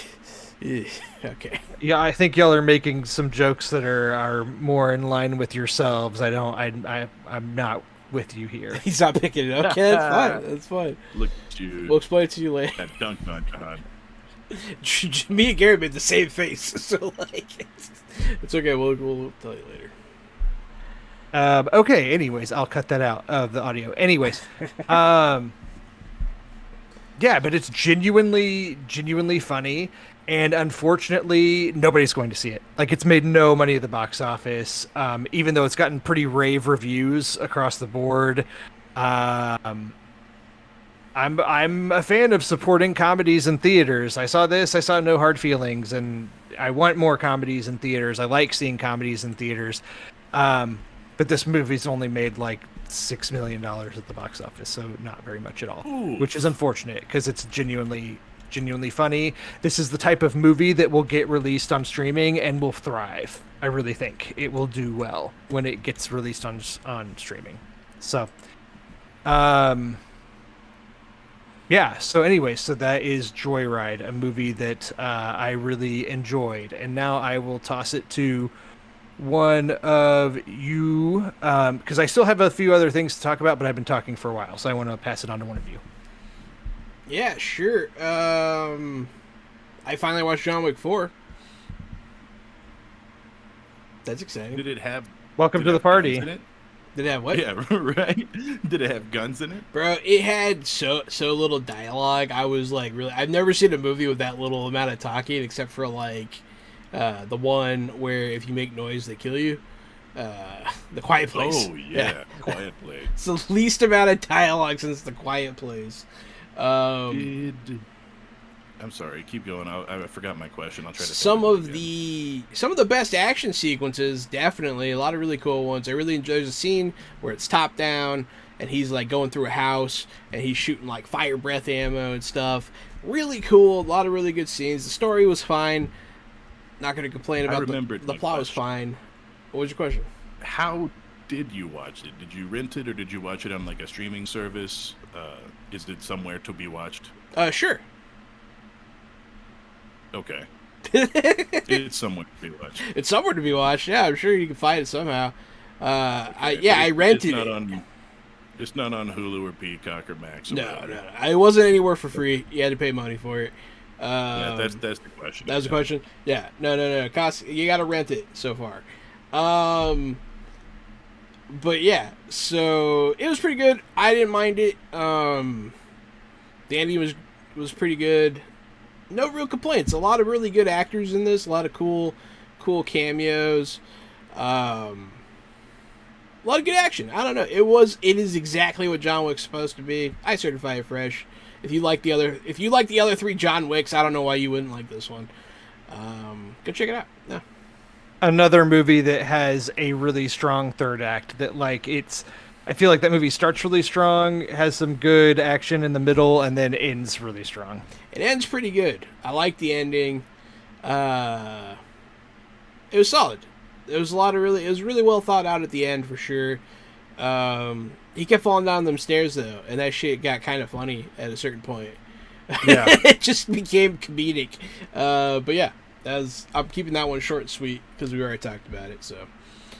Okay. Yeah, I think y'all are making some jokes that are more in line with yourselves. I'm not with you here. He's not picking it up. Okay, that's fine. That's fine. Look at you. We'll explain it to you later. That dunk on John. Me and Gary made the same face, so it's okay. We'll tell you later. Okay. Anyways, I'll cut that out of the audio. Anyways, yeah, but it's genuinely funny. And unfortunately, nobody's going to see it. It's made no money at the box office, even though it's gotten pretty rave reviews across the board. I'm a fan of supporting comedies in theaters. I saw No Hard Feelings, and I want more comedies in theaters. I like seeing comedies in theaters. But this movie's only made $6 million at the box office, so not very much at all. Ooh. Which is unfortunate, because it's genuinely funny. This is the type of movie that will get released on streaming and will thrive. I really think it will do well when it gets released on streaming. So, yeah. So anyway, so that is Joyride, a movie that I really enjoyed, and now I will toss it to one of you, because I still have a few other things to talk about, but I've been talking for a while, so I want to pass it on to one of you. Yeah, sure. I finally watched John Wick 4. That's exciting. Did it have? Welcome to the party. Did Did it have what? Yeah, right. Did it have guns in it? Bro, it had so little dialogue. I was really. I've never seen a movie with that little amount of talking, except for the one where if you make noise they kill you. The Quiet Place. Oh yeah, Quiet Place. It's the least amount of dialogue since The Quiet Place. I'm sorry. Keep going. I forgot my question. I'll try to. Some of the best action sequences, definitely a lot of really cool ones. I really enjoy the scene where it's top down and he's going through a house and he's shooting fire breath ammo and stuff. Really cool. A lot of really good scenes. The story was fine. Not going to complain about the plot was fine. What was your question? How did you watch it? Did you rent it or did you watch it on a streaming service? Is it somewhere to be watched? Sure. Okay. It's somewhere to be watched. It's somewhere to be watched. Yeah, I'm sure you can find it somehow. Okay, I rented it's not it. on. It's not on Hulu or Peacock or Max. Or No, whatever. no, it wasn't anywhere for free. You had to pay money for it. Yeah, that's the question. That was the question. Yeah, no. Cost, you got to rent it so far. But yeah, so it was pretty good. I didn't mind it. The ending was pretty good. No real complaints. A lot of really good actors in this. A lot of cool cameos. A lot of good action. I don't know. It is exactly what John Wick's supposed to be. I certify it fresh. If you like the other three John Wicks, I don't know why you wouldn't like this one. Go check it out. No. Another movie that has a really strong third act that I feel like that movie starts really strong, has some good action in the middle, and then ends really strong. It ends pretty good. I like the ending. It was solid. There was it was really well thought out at the end for sure. He kept falling down them stairs though, and that shit got kind of funny at a certain point. Yeah. It just became comedic. But yeah, I'm keeping that one short and sweet because we already talked about it. So,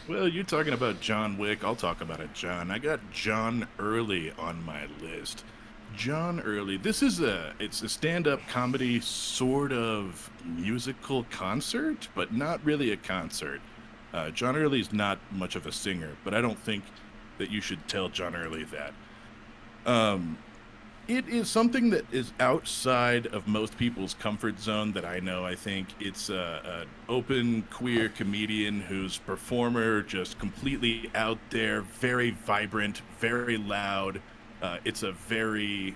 Well, you're talking about John Wick. I'll talk about it, John. I got John Early on my list. John Early. It's a stand-up comedy sort of musical concert, but not really a concert. John Early's not much of a singer, but I don't think that you should tell John Early that. It is something that is outside of most people's comfort zone that I know. I think it's an open queer comedian whose performer just completely out there, very vibrant, very loud. It's a funny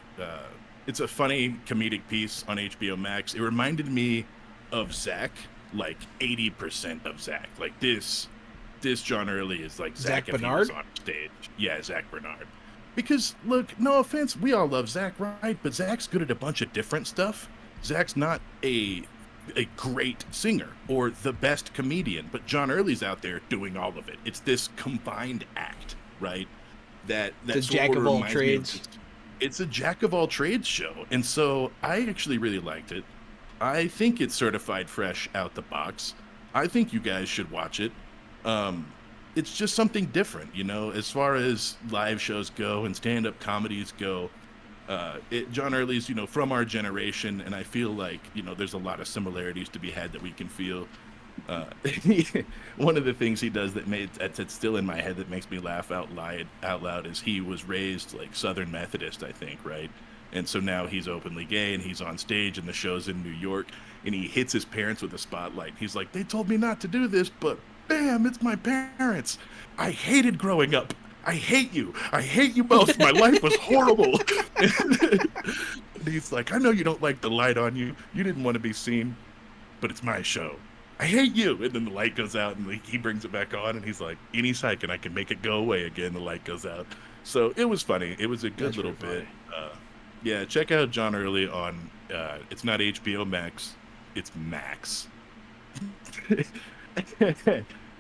comedic piece on HBO Max. It reminded me of Zach, like 80% of Zach. Like this John Early is like Zach if he was on stage. Yeah, Zach Bernard. Because, look, no offense, we all love Zach, right? But Zach's good at a bunch of different stuff. Zach's not a great singer or the best comedian, but John Early's out there doing all of it. It's this combined act, right? That the jack of all trades. It's a jack of all trades show. And so I actually really liked it. I think it's certified fresh out the box. I think you guys should watch it. It's just something different, as far as live shows go and stand-up comedies go. John Early's, from our generation, and I feel like, there's a lot of similarities to be had that we can feel. One of the things he does that's still in my head that makes me laugh out loud is he was raised like Southern Methodist, I think, right? And so now he's openly gay and he's on stage and the show's in New York and he hits his parents with a spotlight. He's like, they told me not to do this, but bam, it's my parents. I hated growing up. I hate you. I hate you both. My life was horrible. And he's like, I know you don't like the light on you. You didn't want to be seen, but it's my show. I hate you. And then the light goes out and he brings it back on and he's like, any second I can make it go away again. The light goes out. So it was funny. It was a good little bit. Yeah, check out John Early on, it's not HBO Max, it's Max.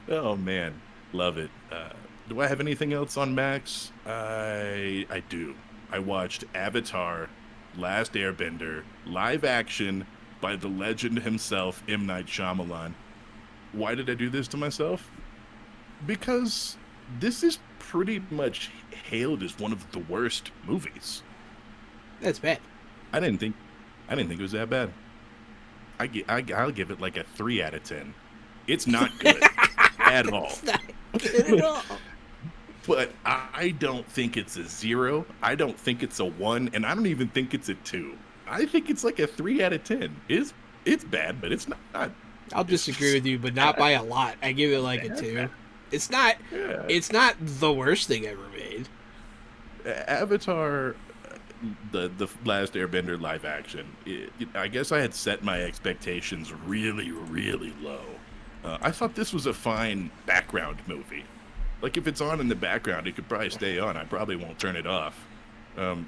Oh man, love it. Do I have anything else on Max? I do. I watched Avatar, Last Airbender, live action by the legend himself, M. Night Shyamalan. Why did I do this to myself? Because this is pretty much hailed as one of the worst movies. That's bad. I didn't think it was that bad. I'll give it like a 3 out of 10. It's not good at all. It's not good at all. But I don't think it's a 0. I don't think it's a 1, and I don't even think it's a 2. I think it's like a 3 out of 10. It's bad, but it's not. I'll disagree with you, but not by a lot. I give it like a 2. It's not. Yeah. It's not the worst thing ever made. Avatar, the Last Airbender live action. I guess I had set my expectations really, really low. I thought this was a fine background movie. Like if it's on in the background, it could probably stay on. I probably won't turn it off.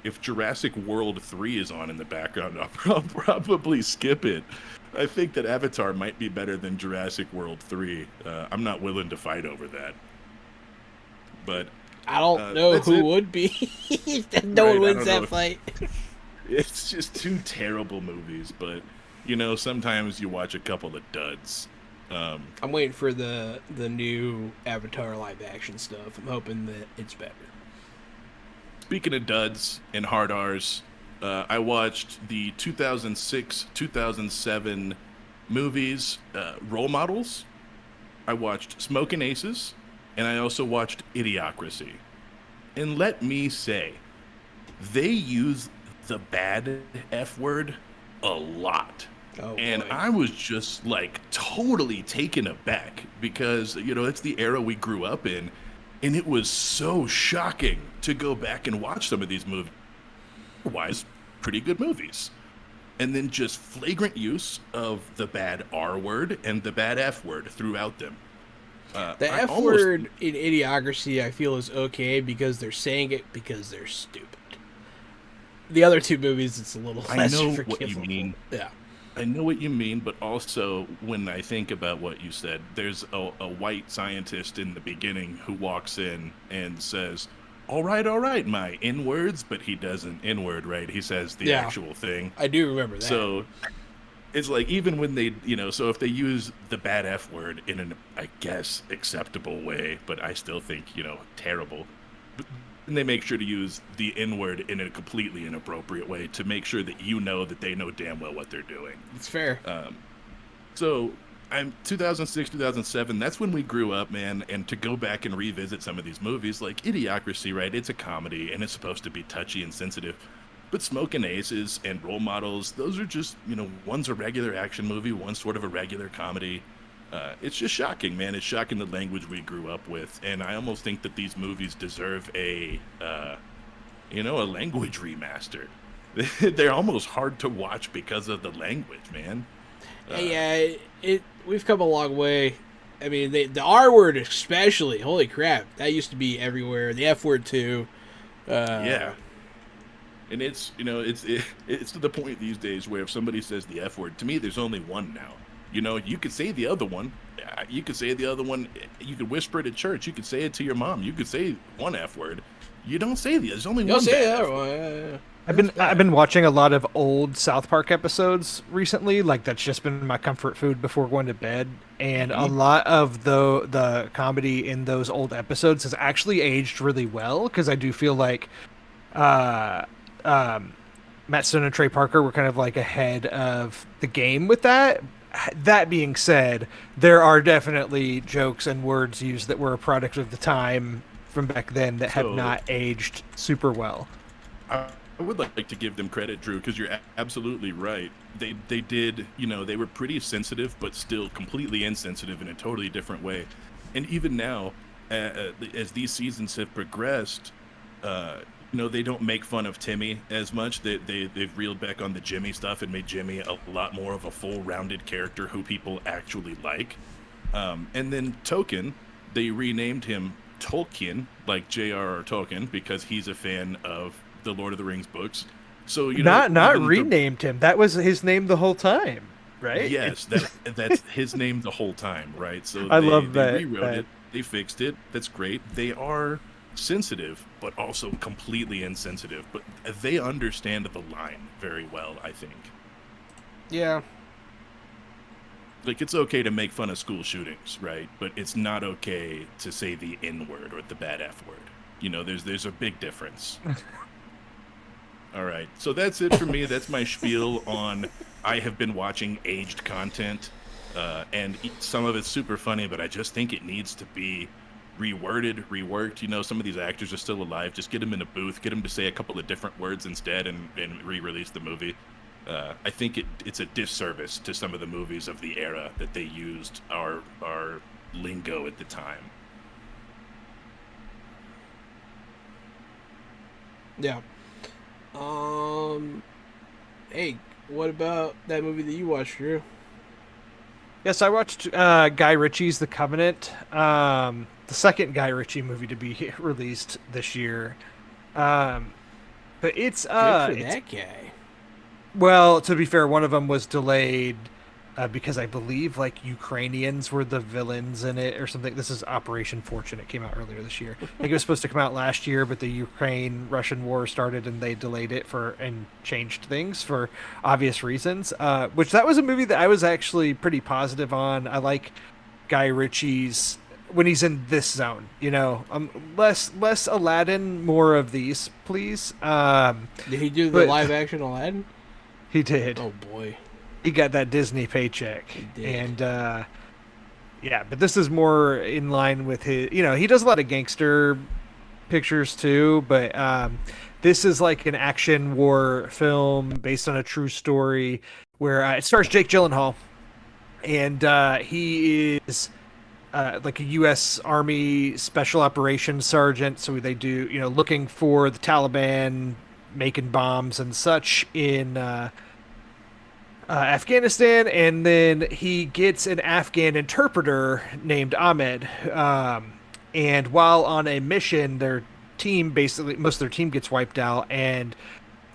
If Jurassic World 3 is on in the background, I'll probably skip it. I think that Avatar might be better than Jurassic World 3. I'm not willing to fight over that. But I don't know who would be. No one wins that fight. It's just two terrible movies, but Sometimes you watch a couple of duds. I'm waiting for the new Avatar live action stuff. I'm hoping that it's better. Speaking of duds and hard R's, I watched the 2006-2007 movies Role Models. I watched Smokin' Aces, and I also watched Idiocracy. And let me say, they use the bad F word a lot. Oh, and boy. I was just like totally taken aback because, it's the era we grew up in. And it was so shocking to go back and watch some of these movies. Otherwise, pretty good movies. And then just flagrant use of the bad R word and the bad F word throughout them. The F word in Idiocracy, I feel, is okay because they're saying it because they're stupid. The other two movies, it's a little less forgivable. What you mean. Yeah. I know what you mean, but also when I think about what you said, there's a white scientist in the beginning who walks in and says, all right, my N-words, but he doesn't N-word, right? He says the actual thing. I do remember that. So it's like, even when they, so if they use the bad F word in an, I guess, acceptable way, but I still think, terrible. And they make sure to use the N-word in a completely inappropriate way to make sure that that they know damn well what they're doing. It's fair. So I'm 2006, 2007. That's when we grew up, man. And to go back and revisit some of these movies, like Idiocracy, right? It's a comedy and it's supposed to be touchy and sensitive. But Smokin' Aces and Role Models, those are just, one's a regular action movie, one's sort of a regular comedy. It's just shocking, man. It's shocking the language we grew up with. And I almost think that these movies deserve a language remaster. They're almost hard to watch because of the language, man. We've come a long way. I mean, the R word especially, holy crap, that used to be everywhere. The F word too. Yeah. And it's it's to the point these days where if somebody says the F word, to me, there's only one now. You could say the other one. You could say the other one. You could whisper it at church. You could say it to your mom. You could say one F word. You don't say the. There's only one. Say bad the F other word. one. I've been watching a lot of old South Park episodes recently. Like, that's just been my comfort food before going to bed. And a lot of the comedy in those old episodes has actually aged really well, because I do feel like Matt Stone and Trey Parker were kind of like ahead of the game with that. That being said, there are definitely jokes and words used that were a product of the time from back then that have not aged super well. I would like to give them credit, Drew, because you're absolutely right. They did, they were pretty sensitive, but still completely insensitive in a totally different way. And even now, as these seasons have progressed, they don't make fun of Timmy as much. They've reeled back on the Jimmy stuff and made Jimmy a lot more of a full-rounded character who people actually like. And then Tolkien, they renamed him Tolkien, like J.R.R. Tolkien, because he's a fan of the Lord of the Rings books. So not renamed him. That was his name the whole time, right? Yes, that's his name the whole time, right? So I love that. They rewrote it. They fixed it. That's great. They are sensitive, but also completely insensitive. But they understand the line very well, I think. Yeah. Like, it's okay to make fun of school shootings, right? But it's not okay to say the N-word or the bad F word. There's a big difference. All right. So that's it for me. That's my spiel on I have been watching aged content. And some of it's super funny, but I just think it needs to be reworded, reworked. Some of these actors are still alive. Just get them in a booth, get them to say a couple of different words instead, and re-release the movie. I think it's a disservice to some of the movies of the era that they used our lingo at the time. Yeah. Hey, what about that movie that you watched, Drew? Yes, I watched Guy Ritchie's The Covenant, the second Guy Ritchie movie to be released this year. But it's good for that guy. Well, to be fair, one of them was delayed because I believe like Ukrainians were the villains in it or something. This is Operation Fortune. It came out earlier this year. I think it was supposed to come out last year, but the Ukraine-Russian war started and they delayed it and changed things for obvious reasons. Which that was a movie that I was actually pretty positive on. I like Guy Ritchie's when he's in this zone, less Aladdin, more of these, please. Did he do the live action Aladdin? He did. Oh boy. He got that Disney paycheck. He did. And yeah, but this is more in line with his, he does a lot of gangster pictures too, but this is like an action war film based on a true story where it stars Jake Gyllenhaal, and he is like a U.S. Army Special Operations Sergeant. So they do, looking for the Taliban making bombs and such in Afghanistan, and then he gets an Afghan interpreter named Ahmed. And while on a mission, their team most of their team gets wiped out, and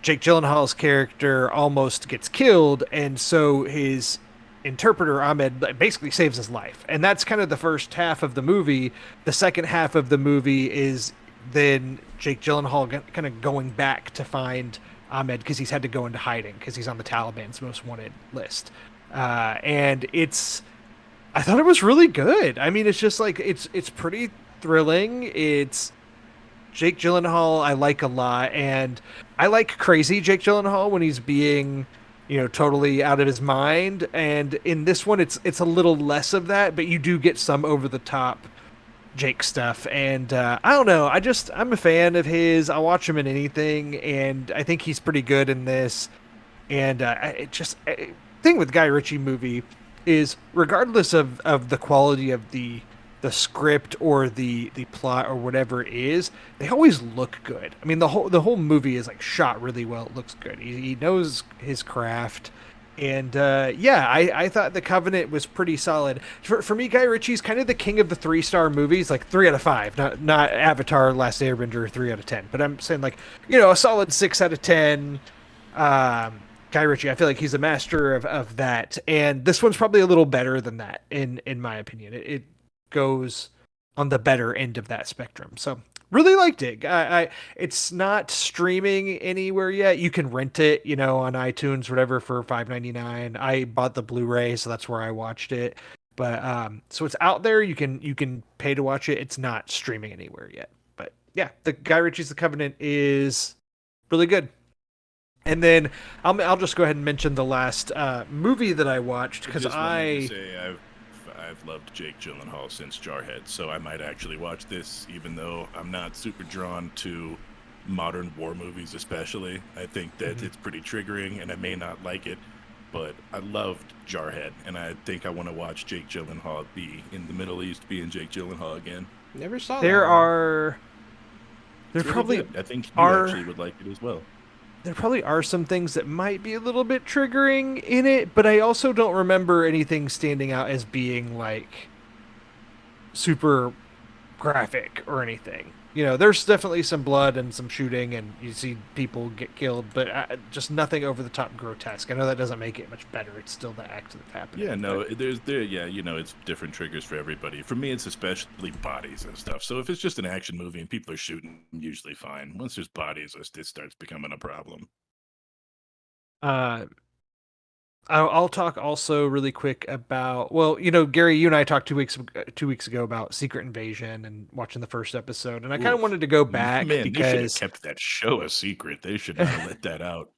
Jake Gyllenhaal's character almost gets killed, and so his interpreter Ahmed basically saves his life. And that's kind of the first half of the movie. The second half of the movie is then Jake Gyllenhaal kind of going back to find Ahmed because he's had to go into hiding because he's on the Taliban's most wanted list. And I thought it was really good. I mean, it's just like, it's pretty thrilling. It's Jake Gyllenhaal I like a lot, and I like crazy Jake Gyllenhaal when he's being, totally out of his mind. And in this one, it's a little less of that, but you do get some over the top Jake stuff. And I don't know, I'm a fan of his. I'll watch him in anything, and I think he's pretty good in this. And thing with Guy Ritchie movie is, regardless of the quality of the script or the plot or whatever it is, they always look good. I mean, the whole movie is like shot really well. It looks good. He knows his craft. And I thought The Covenant was pretty solid. For me, Guy Ritchie's kind of the king of the 3-star movies, like 3 out of 5, not Avatar, Last Airbender, 3 out of 10. But I'm saying like, a solid 6 out of 10. Guy Ritchie, I feel like he's a master of that. And this one's probably a little better than that, in my opinion. It goes on the better end of that spectrum. So really liked it. It's not streaming anywhere yet. You can rent it, on iTunes, whatever, for $5.99. I bought the Blu-ray, so that's where I watched it. But so it's out there. You can pay to watch it. It's not streaming anywhere yet. But yeah, the Guy Ritchie's The Covenant is really good. And then I'll just go ahead and mention the last movie that I watched, because I've loved Jake Gyllenhaal since Jarhead, so I might actually watch this, even though I'm not super drawn to modern war movies especially. I think that it's pretty triggering, and I may not like it, but I loved Jarhead, and I think I want to watch Jake Gyllenhaal be in the Middle East being Jake Gyllenhaal again. Never saw there that. There probably good. I think you actually would like it as well. There probably are some things that might be a little bit triggering in it, but I also don't remember anything standing out as being like super graphic or anything. There's definitely some blood and some shooting, and you see people get killed, but just nothing over the top grotesque. I know that doesn't make it much better. It's still the act that's happening. Yeah, no, it's different triggers for everybody. For me, it's especially bodies and stuff. So if it's just an action movie and people are shooting, I'm usually fine. Once there's bodies, it starts becoming a problem. I'll talk also really quick about, Gary, you and I talked 2 weeks ago about Secret Invasion and watching the first episode, and I kind of wanted to go back because they should have kept that show a secret. They should not have let that out.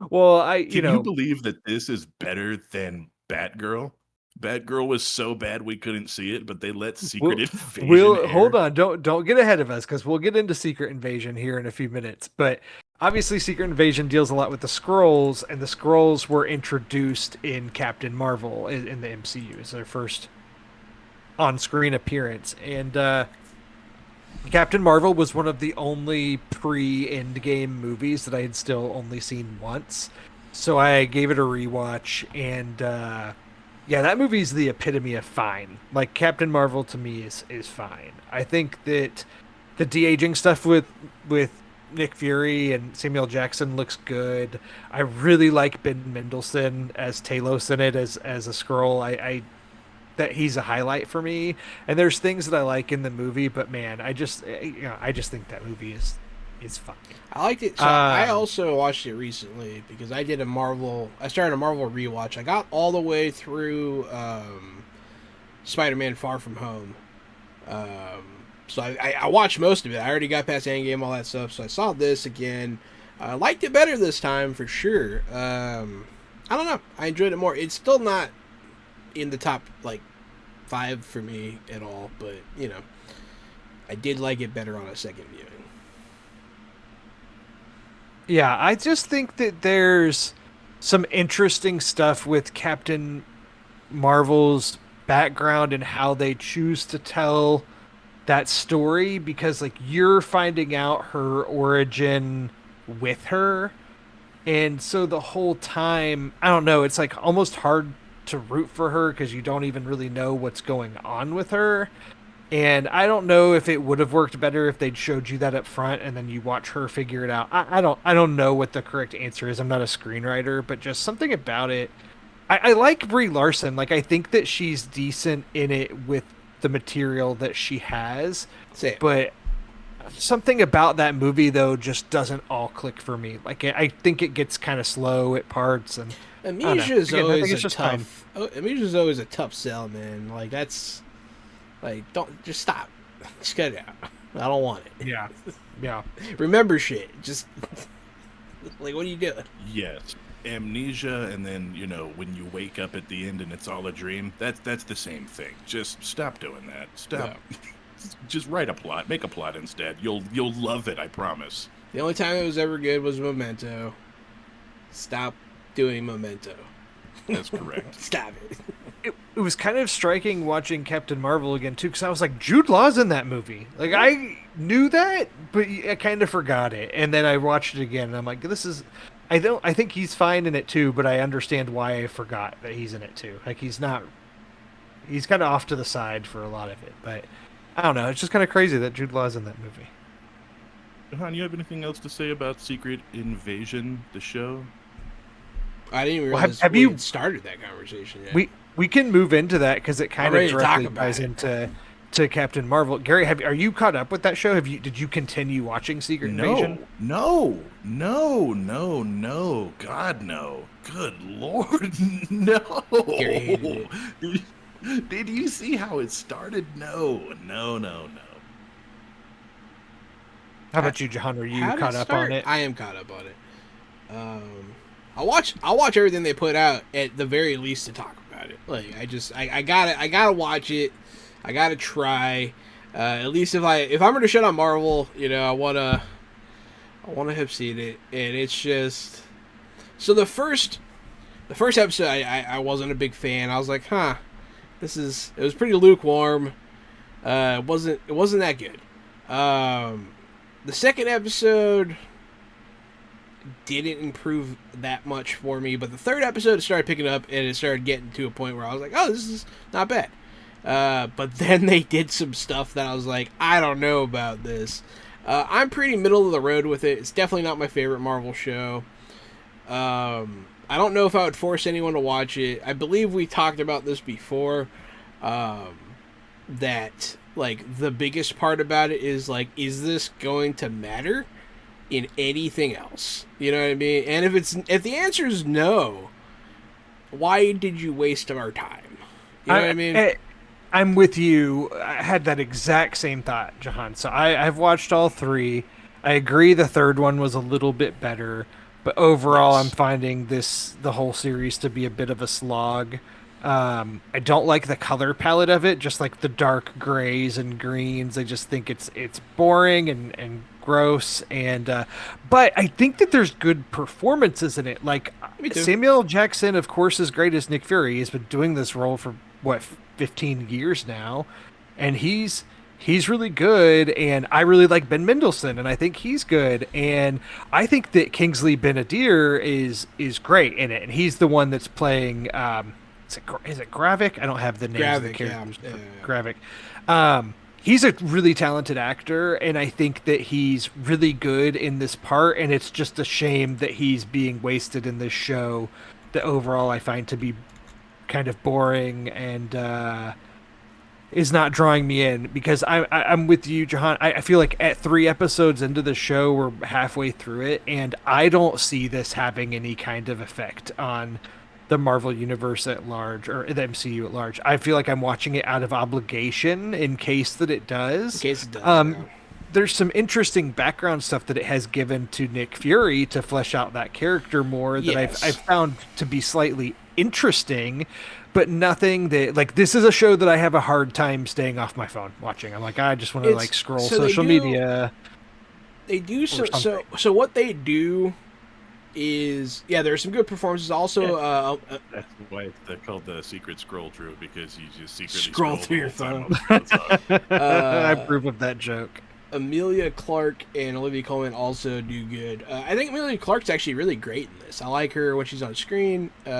Well, Can you believe that this is better than Batgirl? Batgirl was so bad we couldn't see it, but they let Secret Invasion air. Hold on, don't get ahead of us, because we'll get into Secret Invasion here in a few minutes. But obviously, Secret Invasion deals a lot with the Skrulls, and the Skrulls were introduced in Captain Marvel in the MCU. It's their first on-screen appearance. And Captain Marvel was one of the only pre-Endgame movies that I had still only seen once. So I gave it a rewatch, and that movie's the epitome of fine. Like, Captain Marvel to me is fine. I think that the de-aging stuff with Nick Fury and Samuel Jackson looks good. I really like Ben Mendelsohn as Talos in it as a Skrull. I that he's a highlight for me. And there's things that I like in the movie, but man, I just think that movie is fun. I liked it. So I also watched it recently because I started a Marvel rewatch. I got all the way through Spider-Man Far From Home. So I watched most of it. I already got past Endgame, all that stuff. So I saw this again. I liked it better this time for sure. I don't know. I enjoyed it more. It's still not in the top 5 for me at all, but I did like it better on a second viewing. Yeah, I just think that there's some interesting stuff with Captain Marvel's background and how they choose to tell that story, because you're finding out her origin with her, and so the whole time, I don't know, it's almost hard to root for her because you don't even really know what's going on with her. And I don't know if it would have worked better if they'd showed you that up front and then you watch her figure it out. I don't know what the correct answer is. I'm not a screenwriter, but just something about it. I like Brie Larson. I think that she's decent in it with the material that she has. Same. But something about that movie though just doesn't all click for me. I think it gets kind of slow at parts, and Amnesia's always a tough sell, man. That's don't just stop. Just cut it out. I don't want it. Yeah. Remember shit. Just what are you doing? Yes. Amnesia, and then when you wake up at the end and it's all a dream. That's the same thing. Just stop doing that. Stop. Yeah. Just write a plot. Make a plot instead. You'll love it. I promise. The only time it was ever good was Memento. Stop doing Memento. That's correct. Stop it. It was kind of striking watching Captain Marvel again too, because I was like, Jude Law's in that movie. I knew that, but I kind of forgot it, and then I watched it again, and I'm like, I think he's fine in it too, but I understand why I forgot that he's in it too. He's kind of off to the side for a lot of it, but I don't know. It's just kind of crazy that Jude Law's in that movie. Han, you have anything else to say about Secret Invasion, the show? I didn't even realize have we you had started that conversation yet. We can move into that because it kind of directly ties into Captain Marvel. Gary, are you caught up with that show? Did you continue watching Secret Invasion? No. God, no. Good Lord, no. Gary hated it. Did you see how it started? No. How about you, Jahan? Are you caught up on it? I am caught up on it. I'll watch everything they put out at the very least to talk about it. I gotta watch it. I gotta try. At least if I'm gonna shut on Marvel, I wanna have seen it. And it's just so the first episode I wasn't a big fan. I was like, it was pretty lukewarm. It wasn't that good. The second episode didn't improve that much for me, but the third episode started picking up, and it started getting to a point where I was like, oh, this is not bad. But then they did some stuff that I was like, I don't know about this. I'm pretty middle of the road with it. It's definitely not my favorite Marvel show. I don't know if I would force anyone to watch it. I believe we talked about this before, that the biggest part about it is is this going to matter in anything else? You know what I mean? And if the answer is no, why did you waste our time? You know what I mean? I'm with you. I had that exact same thought, Jahan. So I've watched all three. I agree the third one was a little bit better, but overall I'm finding the whole series to be a bit of a slog. I don't like the color palette of it, just the dark grays and greens. I just think it's boring and gross, and but I think that there's good performances in it. Samuel Jackson, of course, is great as Nick Fury. He's been doing this role for 15 years now, and he's really good, and I really like Ben Mendelsohn, and I think he's good, and I think that Kingsley Ben-Adir is great in it, and he's the one that's playing is it Gravik? I don't have the name of the characters. Yeah. Gravik. he's a really talented actor, and I think that he's really good in this part, and it's just a shame that he's being wasted in this show that overall I find to be kind of boring and is not drawing me in, because I'm with you, Jahan. I feel like at 3 episodes into the show, we're halfway through it, and I don't see this having any kind of effect on the Marvel Universe at large, or the MCU at large. I feel like I'm watching it out of obligation in case that it does. In case it does, yeah. There's some interesting background stuff that it has given to Nick Fury to flesh out that character more that I've found to be slightly interesting, but nothing that, like, this is a show that I have a hard time staying off my phone watching. I'm like, I just want to like scroll social media. They do so what they do is, there's some good performances. Also, that's why they're called the secret scroll, Drew, because you just secretly scroll through your phone. I approve of that joke. Emilia Clarke and Olivia Colman also do good. I think Emilia Clarke's actually really great in this. I like her when she's on screen. See,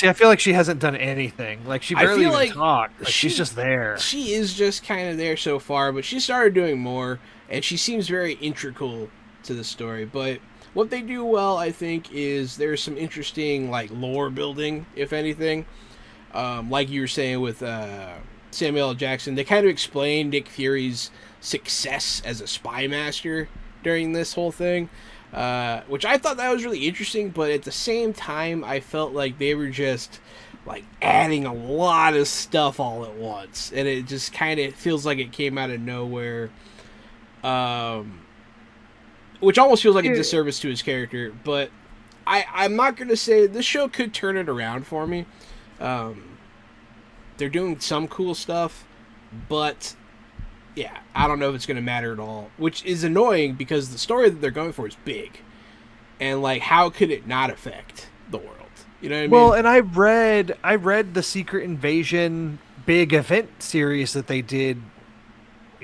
I feel like she hasn't done anything. Like, she barely even talked. Like, she's just there. She is just kind of there so far, but she started doing more, and she seems very integral to the story. But what they do well, I think, is there's some interesting, like, lore building, if anything. Like you were saying with Samuel L. Jackson, they kind of explain Nick Fury's success as a spy master during this whole thing, which I thought that was really interesting, but at the same time I felt like they were just like adding a lot of stuff all at once, and it just kind of feels like it came out of nowhere, which almost feels like a disservice to his character. But I'm not gonna say this show could turn it around for me. They're doing some cool stuff, but yeah, I don't know if it's going to matter at all, which is annoying because the story that they're going for is big. And, like, how could it not affect the world? You know what I mean? Well, and I read the Secret Invasion big event series that they did,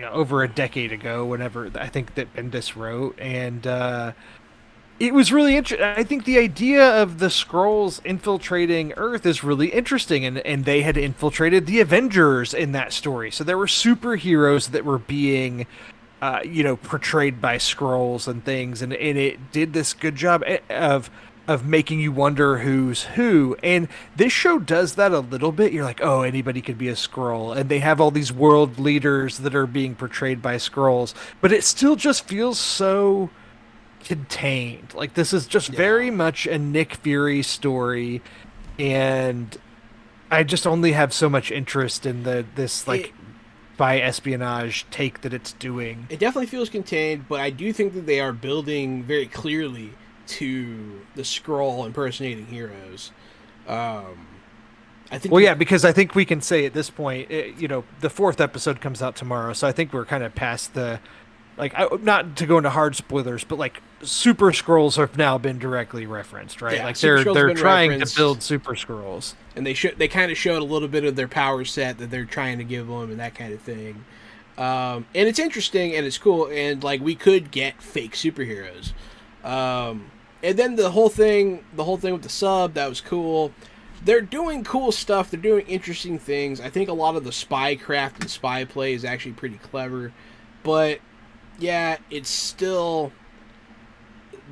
over a decade ago, whenever I think that Bendis wrote, and it was really interesting. I think the idea of the Skrulls infiltrating Earth is really interesting, and they had infiltrated the Avengers in that story. So there were superheroes that were being, portrayed by Skrulls and things, and it did this good job of making you wonder who's who. And this show does that a little bit. You're like, oh, anybody could be a Skrull, and they have all these world leaders that are being portrayed by Skrulls, but it still just feels so contained. Like, this is just very much a Nick Fury story, and I just only have so much interest in this spy espionage take that it's doing. It definitely feels contained, but I do think that they are building very clearly to the Skrull impersonating heroes. I think. Well, because I think we can say at this point, the 4th episode comes out tomorrow, so I think we're kind of past the. Not to go into hard spoilers, but like Super Skrulls have now been directly referenced, right? Yeah, like they're trying referenced, to build Super Skrulls, and they kind of showed a little bit of their power set that they're trying to give them and that kind of thing. And it's interesting and it's cool, and like we could get fake superheroes. And then the whole thing with the sub, that was cool. They're doing cool stuff. They're doing interesting things. I think a lot of the spy craft and spy play is actually pretty clever, but yeah, it's still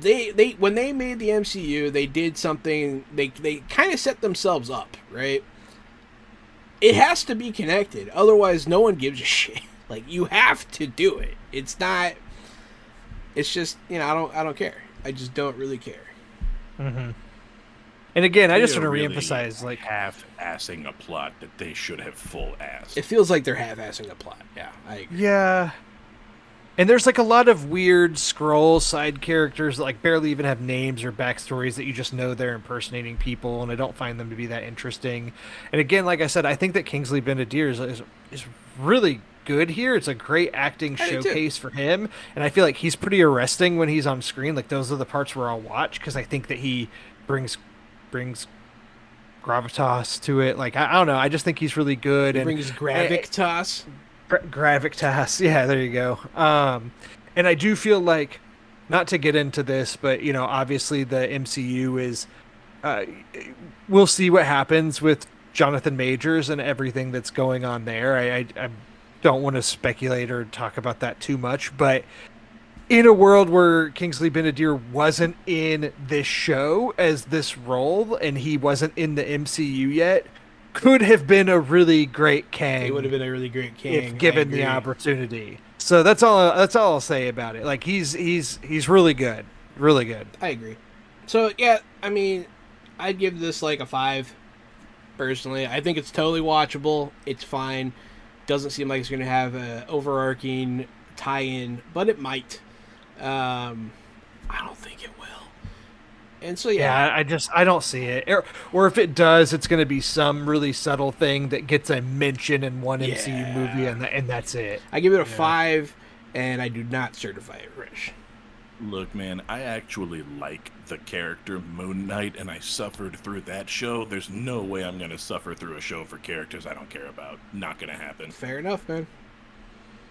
they when they made the MCU, they did something. They kind of set themselves up, right? It has to be connected, otherwise no one gives a shit. Like, you have to do it. It's not. It's just, I don't care. I just don't really care. Mm-hmm. And again, I just want to really reemphasize, like, half-assing a plot that they should have full-assed. It feels like they're half-assing a plot. Yeah, I agree. Yeah. And there's like a lot of weird Skrull side characters that like barely even have names or backstories that you just know they're impersonating people, and I don't find them to be that interesting. And again, like I said, I think that Kingsley Ben-Adir is really good here. It's a great acting showcase for him, and I feel like he's pretty arresting when he's on screen. Like, those are the parts where I'll watch, because I think that he brings gravitas to it. Like, I don't know. I just think he's really good. He brings gravitas. Gravitas, yeah, there you go. And I do feel like, not to get into this, but obviously the MCU is we'll see what happens with Jonathan Majors and everything that's going on there. I don't want to speculate or talk about that too much, but in a world where Kingsley Ben-Adir wasn't in this show as this role and he wasn't in the MCU yet, could have been a really great Kang. He would have been a really great Kang if given the opportunity. So that's all I'll say about it. Like he's really good. Really good. I agree. So yeah, I mean, I'd give this like a 5 personally. I think it's totally watchable. It's fine. Doesn't seem like it's going to have a overarching tie-in, but it might. I don't think it will. And so yeah, I don't see it. Or if it does, it's going to be some really subtle thing that gets a mention in one MCU movie, and that's it. I give it a 5, and I do not certify it rich. Look, man, I actually like the character Moon Knight, and I suffered through that show. There's no way I'm going to suffer through a show for characters I don't care about. Not going to happen. Fair enough, man.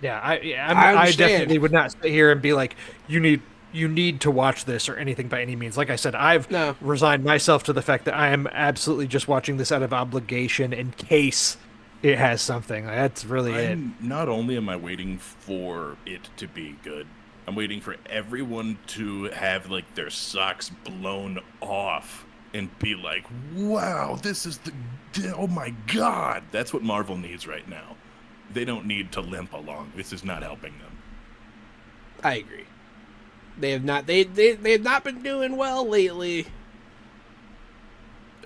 Yeah, I definitely would not sit here and be like, you need to watch this or anything by any means. Like I said, I've resigned myself to the fact that I am absolutely just watching this out of obligation in case it has something. That's really it. Not only am I waiting for it to be good, I'm waiting for everyone to have like their socks blown off and be like, wow, this is oh my God. That's what Marvel needs right now. They don't need to limp along. This is not helping them. I agree. They have not. They have not been doing well lately.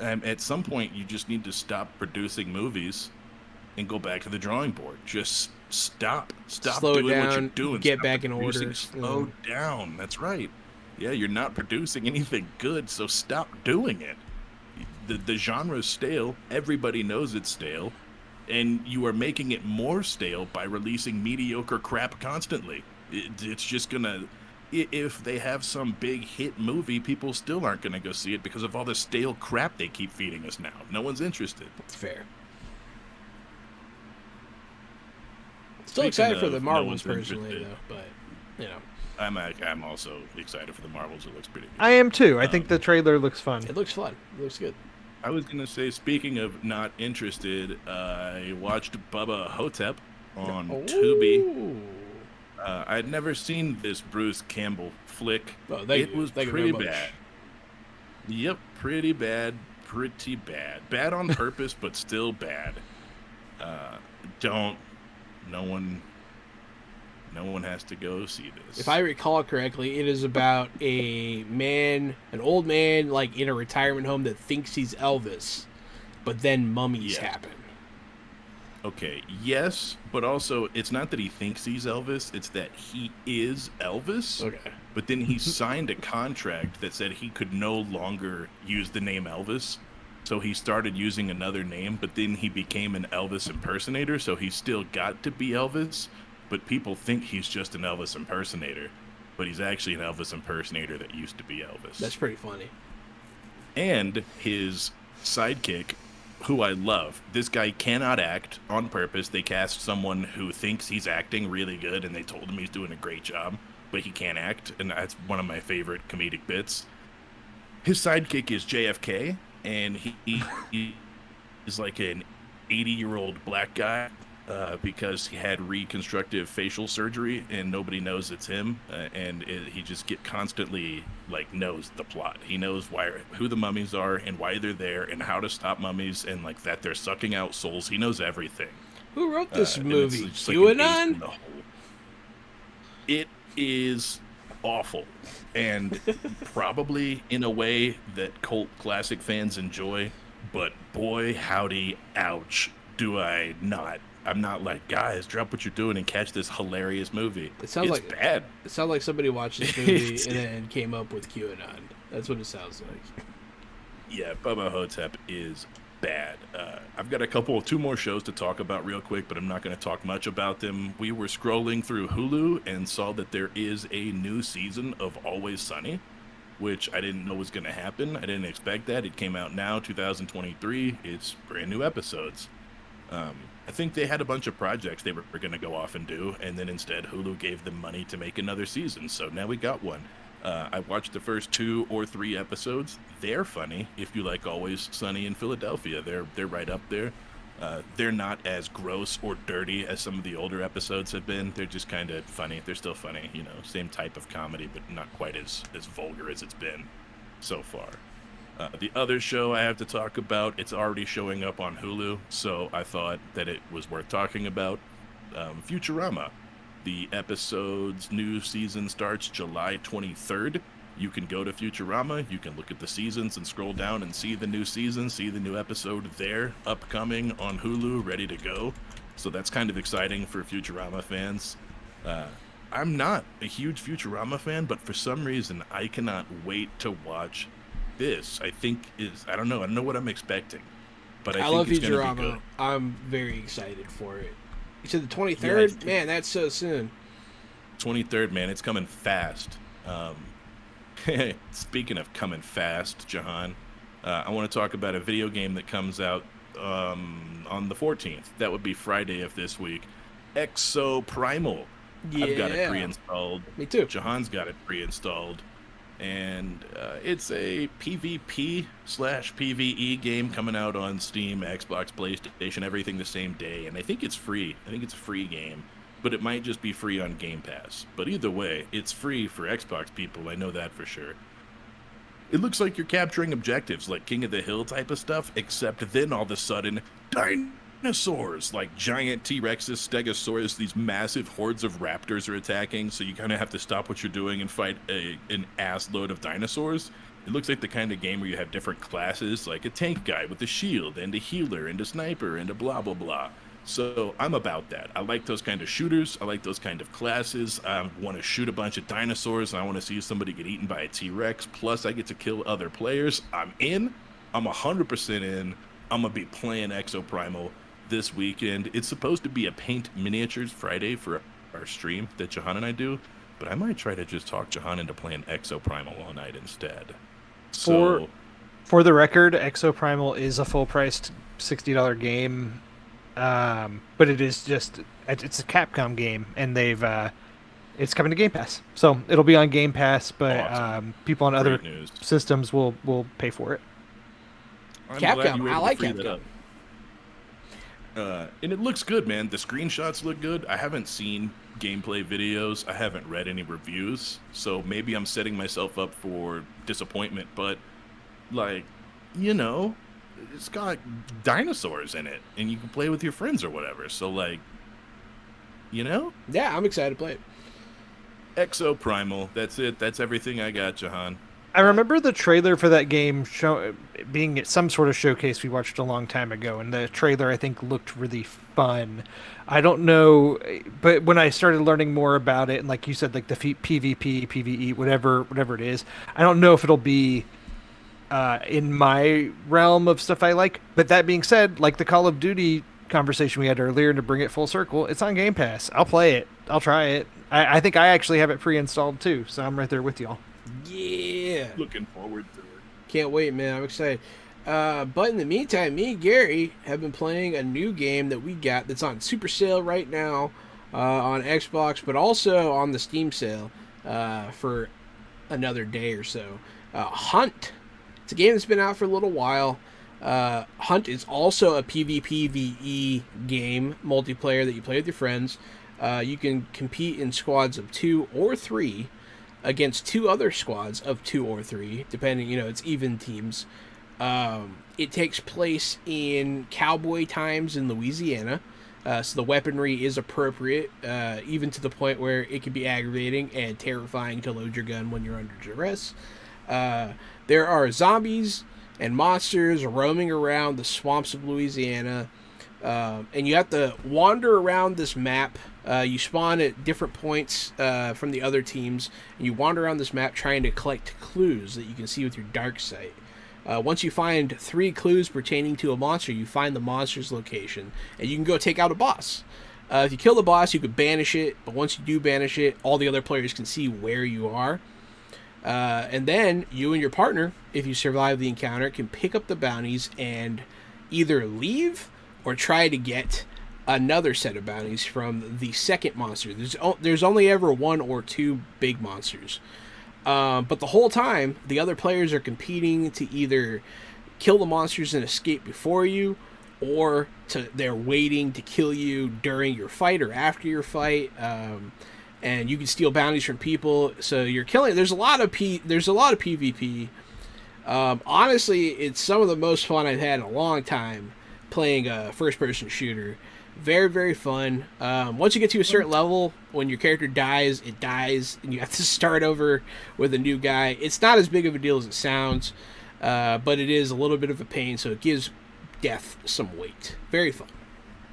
At some point, you just need to stop producing movies and go back to the drawing board. Just stop Slow doing down, what you're doing. get Stop back in producing. order. Slow down. That's right. Yeah, you're not producing anything good, so stop doing it. The genre is stale. Everybody knows it's stale. And you are making it more stale by releasing mediocre crap constantly. It's just gonna... If they have some big hit movie, people still aren't going to go see it because of all the stale crap they keep feeding us now. No one's interested. It's fair. Still excited for the Marvels personally, though. But you know, I'm also excited for the Marvels. It looks pretty good. I am too. I think the trailer looks fun. It looks fun. It looks good. I was going to say, speaking of not interested, I watched Bubba Hotep on Tubi. I'd never seen this Bruce Campbell flick. It was pretty bad. Yep, pretty bad. Pretty bad. Bad on purpose, but still bad. No one has to go see this. If I recall correctly, it is about an old man, like in a retirement home that thinks he's Elvis, but then mummies happen. Okay, yes, but also it's not that he thinks he's Elvis, it's that he is Elvis. Okay. But then he signed a contract that said he could no longer use the name Elvis. So he started using another name, but then he became an Elvis impersonator, so he still got to be Elvis, but people think he's just an Elvis impersonator, but he's actually an Elvis impersonator that used to be Elvis. That's pretty funny. And his sidekick, who I love. This guy cannot act on purpose. They cast someone who thinks he's acting really good, and they told him he's doing a great job, but he can't act, and that's one of my favorite comedic bits. His sidekick is JFK, and he is like an 80-year-old black guy because he had reconstructive facial surgery, and nobody knows it's him, he just constantly like knows the plot. He knows who the mummies are and why they're there and how to stop mummies and like that they're sucking out souls. He knows everything. Who wrote this movie? QAnon? Like it is awful, and probably in a way that cult classic fans enjoy, but boy howdy, ouch, I'm not like, guys, drop what you're doing and catch this hilarious movie. It's bad. It sounds like somebody watched this movie and then came up with QAnon. That's what it sounds like. Yeah, Bubba Hotep is bad. I've got two more shows to talk about real quick, but I'm not going to talk much about them. We were scrolling through Hulu and saw that there is a new season of Always Sunny, which I didn't know was going to happen. I didn't expect that. It came out now, 2023. It's brand new episodes. I think they had a bunch of projects they were going to go off and do, and then instead Hulu gave them money to make another season, so now we got one. I watched the first 2 or 3 episodes. They're funny if you like Always Sunny in Philadelphia. They're right up there. They're not as gross or dirty as some of the older episodes have been. They're just kind of funny. They're still funny, same type of comedy, but not quite as vulgar as it's been so far. The other show I have to talk about, it's already showing up on Hulu, so I thought that it was worth talking about. Futurama. The episode's new season starts July 23rd. You can go to Futurama, you can look at the seasons and scroll down and see the new season, see the new episode there, upcoming on Hulu, ready to go. So that's kind of exciting for Futurama fans. I'm not a huge Futurama fan, but for some reason, I cannot wait to watch this. I don't know what I'm expecting. But I think love it's Futurama. gonna be good. I'm very excited for it. You said the 23rd? Yeah, Man, that's so soon. 23rd, man, it's coming fast. Speaking of coming fast, Jahan, I want to talk about a video game that comes out on the 14th. That would be Friday of this week. Exoprimal. Yeah. I've got it pre-installed. Me too. Jahan's got it pre-installed. And it's a PvP/PvE game coming out on Steam, Xbox, PlayStation, everything the same day. And I think it's free. I think it's a free game. But it might just be free on Game Pass. But either way, it's free for Xbox people. I know that for sure. It looks like you're capturing objectives like King of the Hill type of stuff, except then all of a sudden, dinosaurs, like giant T-Rexes, Stegosaurus, these massive hordes of raptors are attacking, so you kind of have to stop what you're doing and fight an ass load of dinosaurs. It looks like the kind of game where you have different classes, like a tank guy with a shield, and a healer, and a sniper, and a blah blah blah. So I'm about that. I like those kind of shooters. I like those kind of classes. I want to shoot a bunch of dinosaurs, and I want to see somebody get eaten by a T-Rex. Plus, I get to kill other players. I'm in. I'm 100% in. I'm going to be playing Exoprimal this weekend. It's supposed to be a Paint Miniatures Friday for our stream that Jahan and I do, but I might try to just talk Jahan into playing Exoprimal all night instead. For the record, Exoprimal is a full-priced $60 game. But it's a Capcom game, and it's coming to Game Pass, so it'll be on Game Pass. But Awesome. People on other systems will pay for it. Capcom, I like Capcom. And it looks good, man. The screenshots look good. I haven't seen gameplay videos. I haven't read any reviews, so maybe I'm setting myself up for disappointment. But it's got dinosaurs in it, and you can play with your friends or whatever. So, Yeah, I'm excited to play it. Exoprimal. That's it. That's everything I got, Jahan. I remember the trailer for that game being at some sort of showcase we watched a long time ago, and the trailer, I think, looked really fun. I don't know, but when I started learning more about it, and like you said, like the PvP, PvE, whatever it is, I don't know if it'll be in my realm of stuff I like. But that being said, like the Call of Duty conversation we had earlier, to bring it full circle, it's on Game Pass. I'll play it. I'll try it. I think I actually have it pre-installed too, so I'm right there with y'all. Yeah. Looking forward to it. Can't wait, man. I'm excited. But in the meantime, me and Gary have been playing a new game that we got that's on super sale right now on Xbox, but also on the Steam sale for another day or so. Hunt. It's a game that's been out for a little while. Hunt is also a PvPvE game, multiplayer that you play with your friends. You can compete in squads of 2 or 3 against 2 other squads of 2 or 3, depending, it's even teams. It takes place in cowboy times in Louisiana, so the weaponry is appropriate, even to the point where it can be aggravating and terrifying to load your gun when you're under duress. There are zombies and monsters roaming around the swamps of Louisiana, and you have to wander around this map. You spawn at different points from the other teams, and you wander around this map trying to collect clues that you can see with your dark sight. Once you find 3 clues pertaining to a monster, you find the monster's location, and you can go take out a boss. If you kill the boss, you can banish it, but once you do banish it, all the other players can see where you are. And then you and your partner, if you survive the encounter, can pick up the bounties and either leave or try to get another set of bounties from the second monster. There's only ever 1 or 2 big monsters. But the whole time, the other players are competing to either kill the monsters and escape before you, or they're waiting to kill you during your fight or after your fight. And you can steal bounties from people, so you're killing. There's a lot of PvP. Honestly, it's some of the most fun I've had in a long time playing a first-person shooter. Very, very fun. Once you get to a certain level, when your character dies, it dies, and you have to start over with a new guy. It's not as big of a deal as it sounds, but it is a little bit of a pain, so it gives death some weight. Very fun.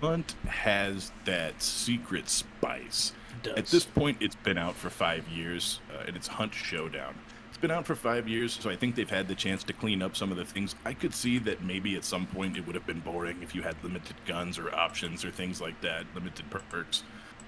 Hunt has that secret spice. Does. At this point, it's been out for 5 years, and it's Hunt Showdown. It's been out for 5 years, so I think they've had the chance to clean up some of the things. I could see that maybe at some point it would have been boring if you had limited guns or options or things like that, limited perks.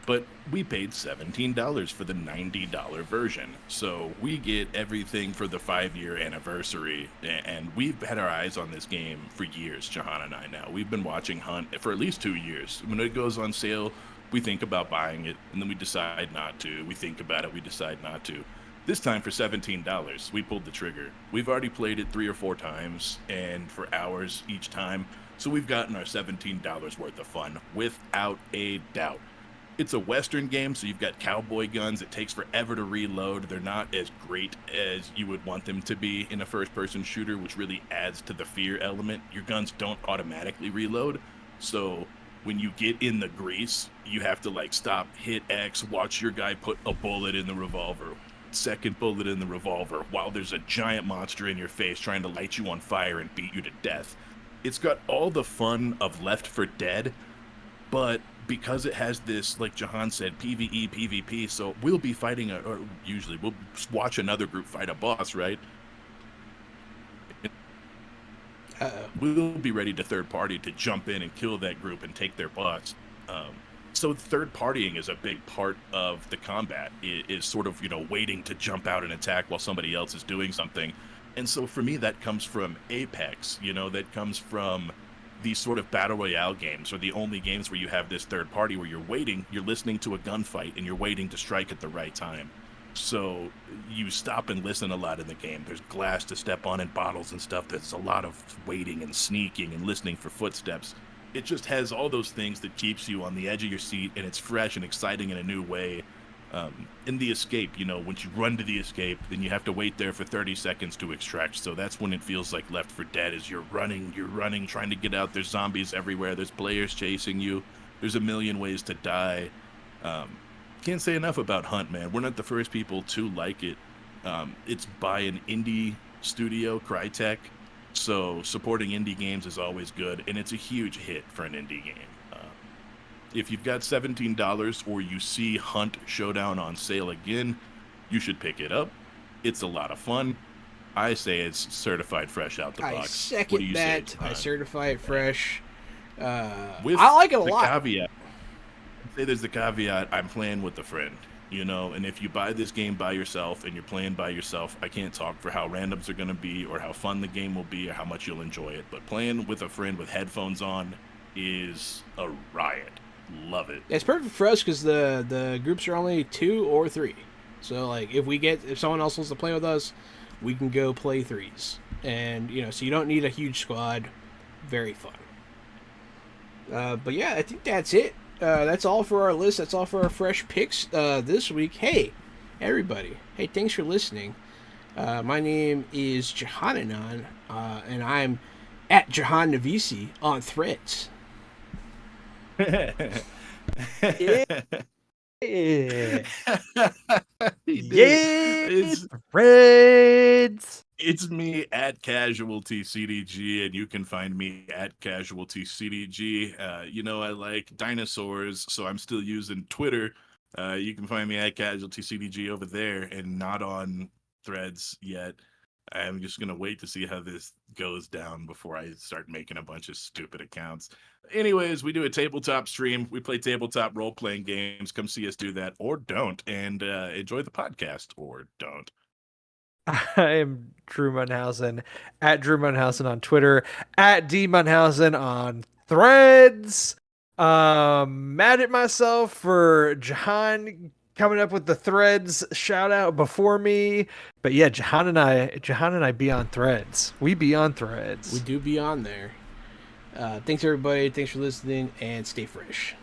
But we paid $17 for the $90 version, so we get everything for the 5-year anniversary, and we've had our eyes on this game for years, Jahan and I now. We've been watching Hunt for at least 2 years. When it goes on sale, we think about buying it, and then we decide not to. We think about it, we decide not to. This time for $17, we pulled the trigger. We've already played it 3 or 4 times, and for hours each time, so we've gotten our $17 worth of fun, without a doubt. It's a Western game, so you've got cowboy guns. It takes forever to reload. They're not as great as you would want them to be in a first-person shooter, which really adds to the fear element. Your guns don't automatically reload, so when you get in the grease, you have to like stop, hit X, watch your guy put a bullet in the revolver, second bullet in the revolver, while there's a giant monster in your face trying to light you on fire and beat you to death. It's got all the fun of Left 4 Dead, but because it has this, like Jahan said, PvE, PvP, so we'll be fighting, or usually we'll watch another group fight a boss, right? We'll be ready to third party to jump in and kill that group and take their boss. So third partying is a big part of the combat. It is sort of, waiting to jump out and attack while somebody else is doing something. And so for me, that comes from Apex, that comes from these sort of battle royale games, or the only games where you have this third party where you're waiting, you're listening to a gunfight and you're waiting to strike at the right time. So you stop and listen a lot in the game. There's glass to step on and bottles and stuff. There's a lot of waiting and sneaking and listening for footsteps. It just has all those things that keeps you on the edge of your seat, and it's fresh and exciting in a new way. In the escape, once you run to the escape, then you have to wait there for 30 seconds to extract. So that's when it feels like Left 4 Dead, is you're running, trying to get out. There's zombies everywhere. There's players chasing you. There's a million ways to die. Can't say enough about Hunt, man. We're not the first people to like it. It's by an indie studio, Crytek, so supporting indie games is always good, and it's a huge hit for an indie game. If you've got $17 or you see Hunt Showdown on sale again, you should pick it up. It's a lot of fun. I say it's certified fresh out the box. I second that. Say, I certify it fresh. With I like it a the lot. Caveat, say there's the caveat, I'm playing with a friend, and if you buy this game by yourself and you're playing by yourself, I can't talk for how randoms are going to be or how fun the game will be or how much you'll enjoy it, but playing with a friend with headphones on is a riot. Love it. It's perfect for us because the groups are only 2 or 3. So like if someone else wants to play with us, we can go play 3s. And so you don't need a huge squad. Very fun. But yeah, I think that's it. That's all for our list. That's all for our fresh picks this week. Hey, everybody. Hey, thanks for listening. My name is Jahananon, and I'm at Jahan Navisi on Threads. Yeah. It's Reds. It's me at Casualty CDG, and you can find me at Casualty CDG. I like dinosaurs, so I'm still using Twitter. You can find me at Casualty CDG over there, and not on Threads yet. I'm just gonna wait to see how this goes down before I start making a bunch of stupid accounts. Anyways, we do a tabletop stream. We play tabletop role-playing games. Come see us do that, or don't, and enjoy the podcast, or don't. I am Drew Munhausen, at Drew Munhausen on Twitter, at D Munhausen on Threads. Mad at myself for Jahan coming up with the Threads shout out before me, but yeah, Jahan and I be on Threads. We be on Threads. We do be on there. Thanks everybody. Thanks for listening, and stay fresh.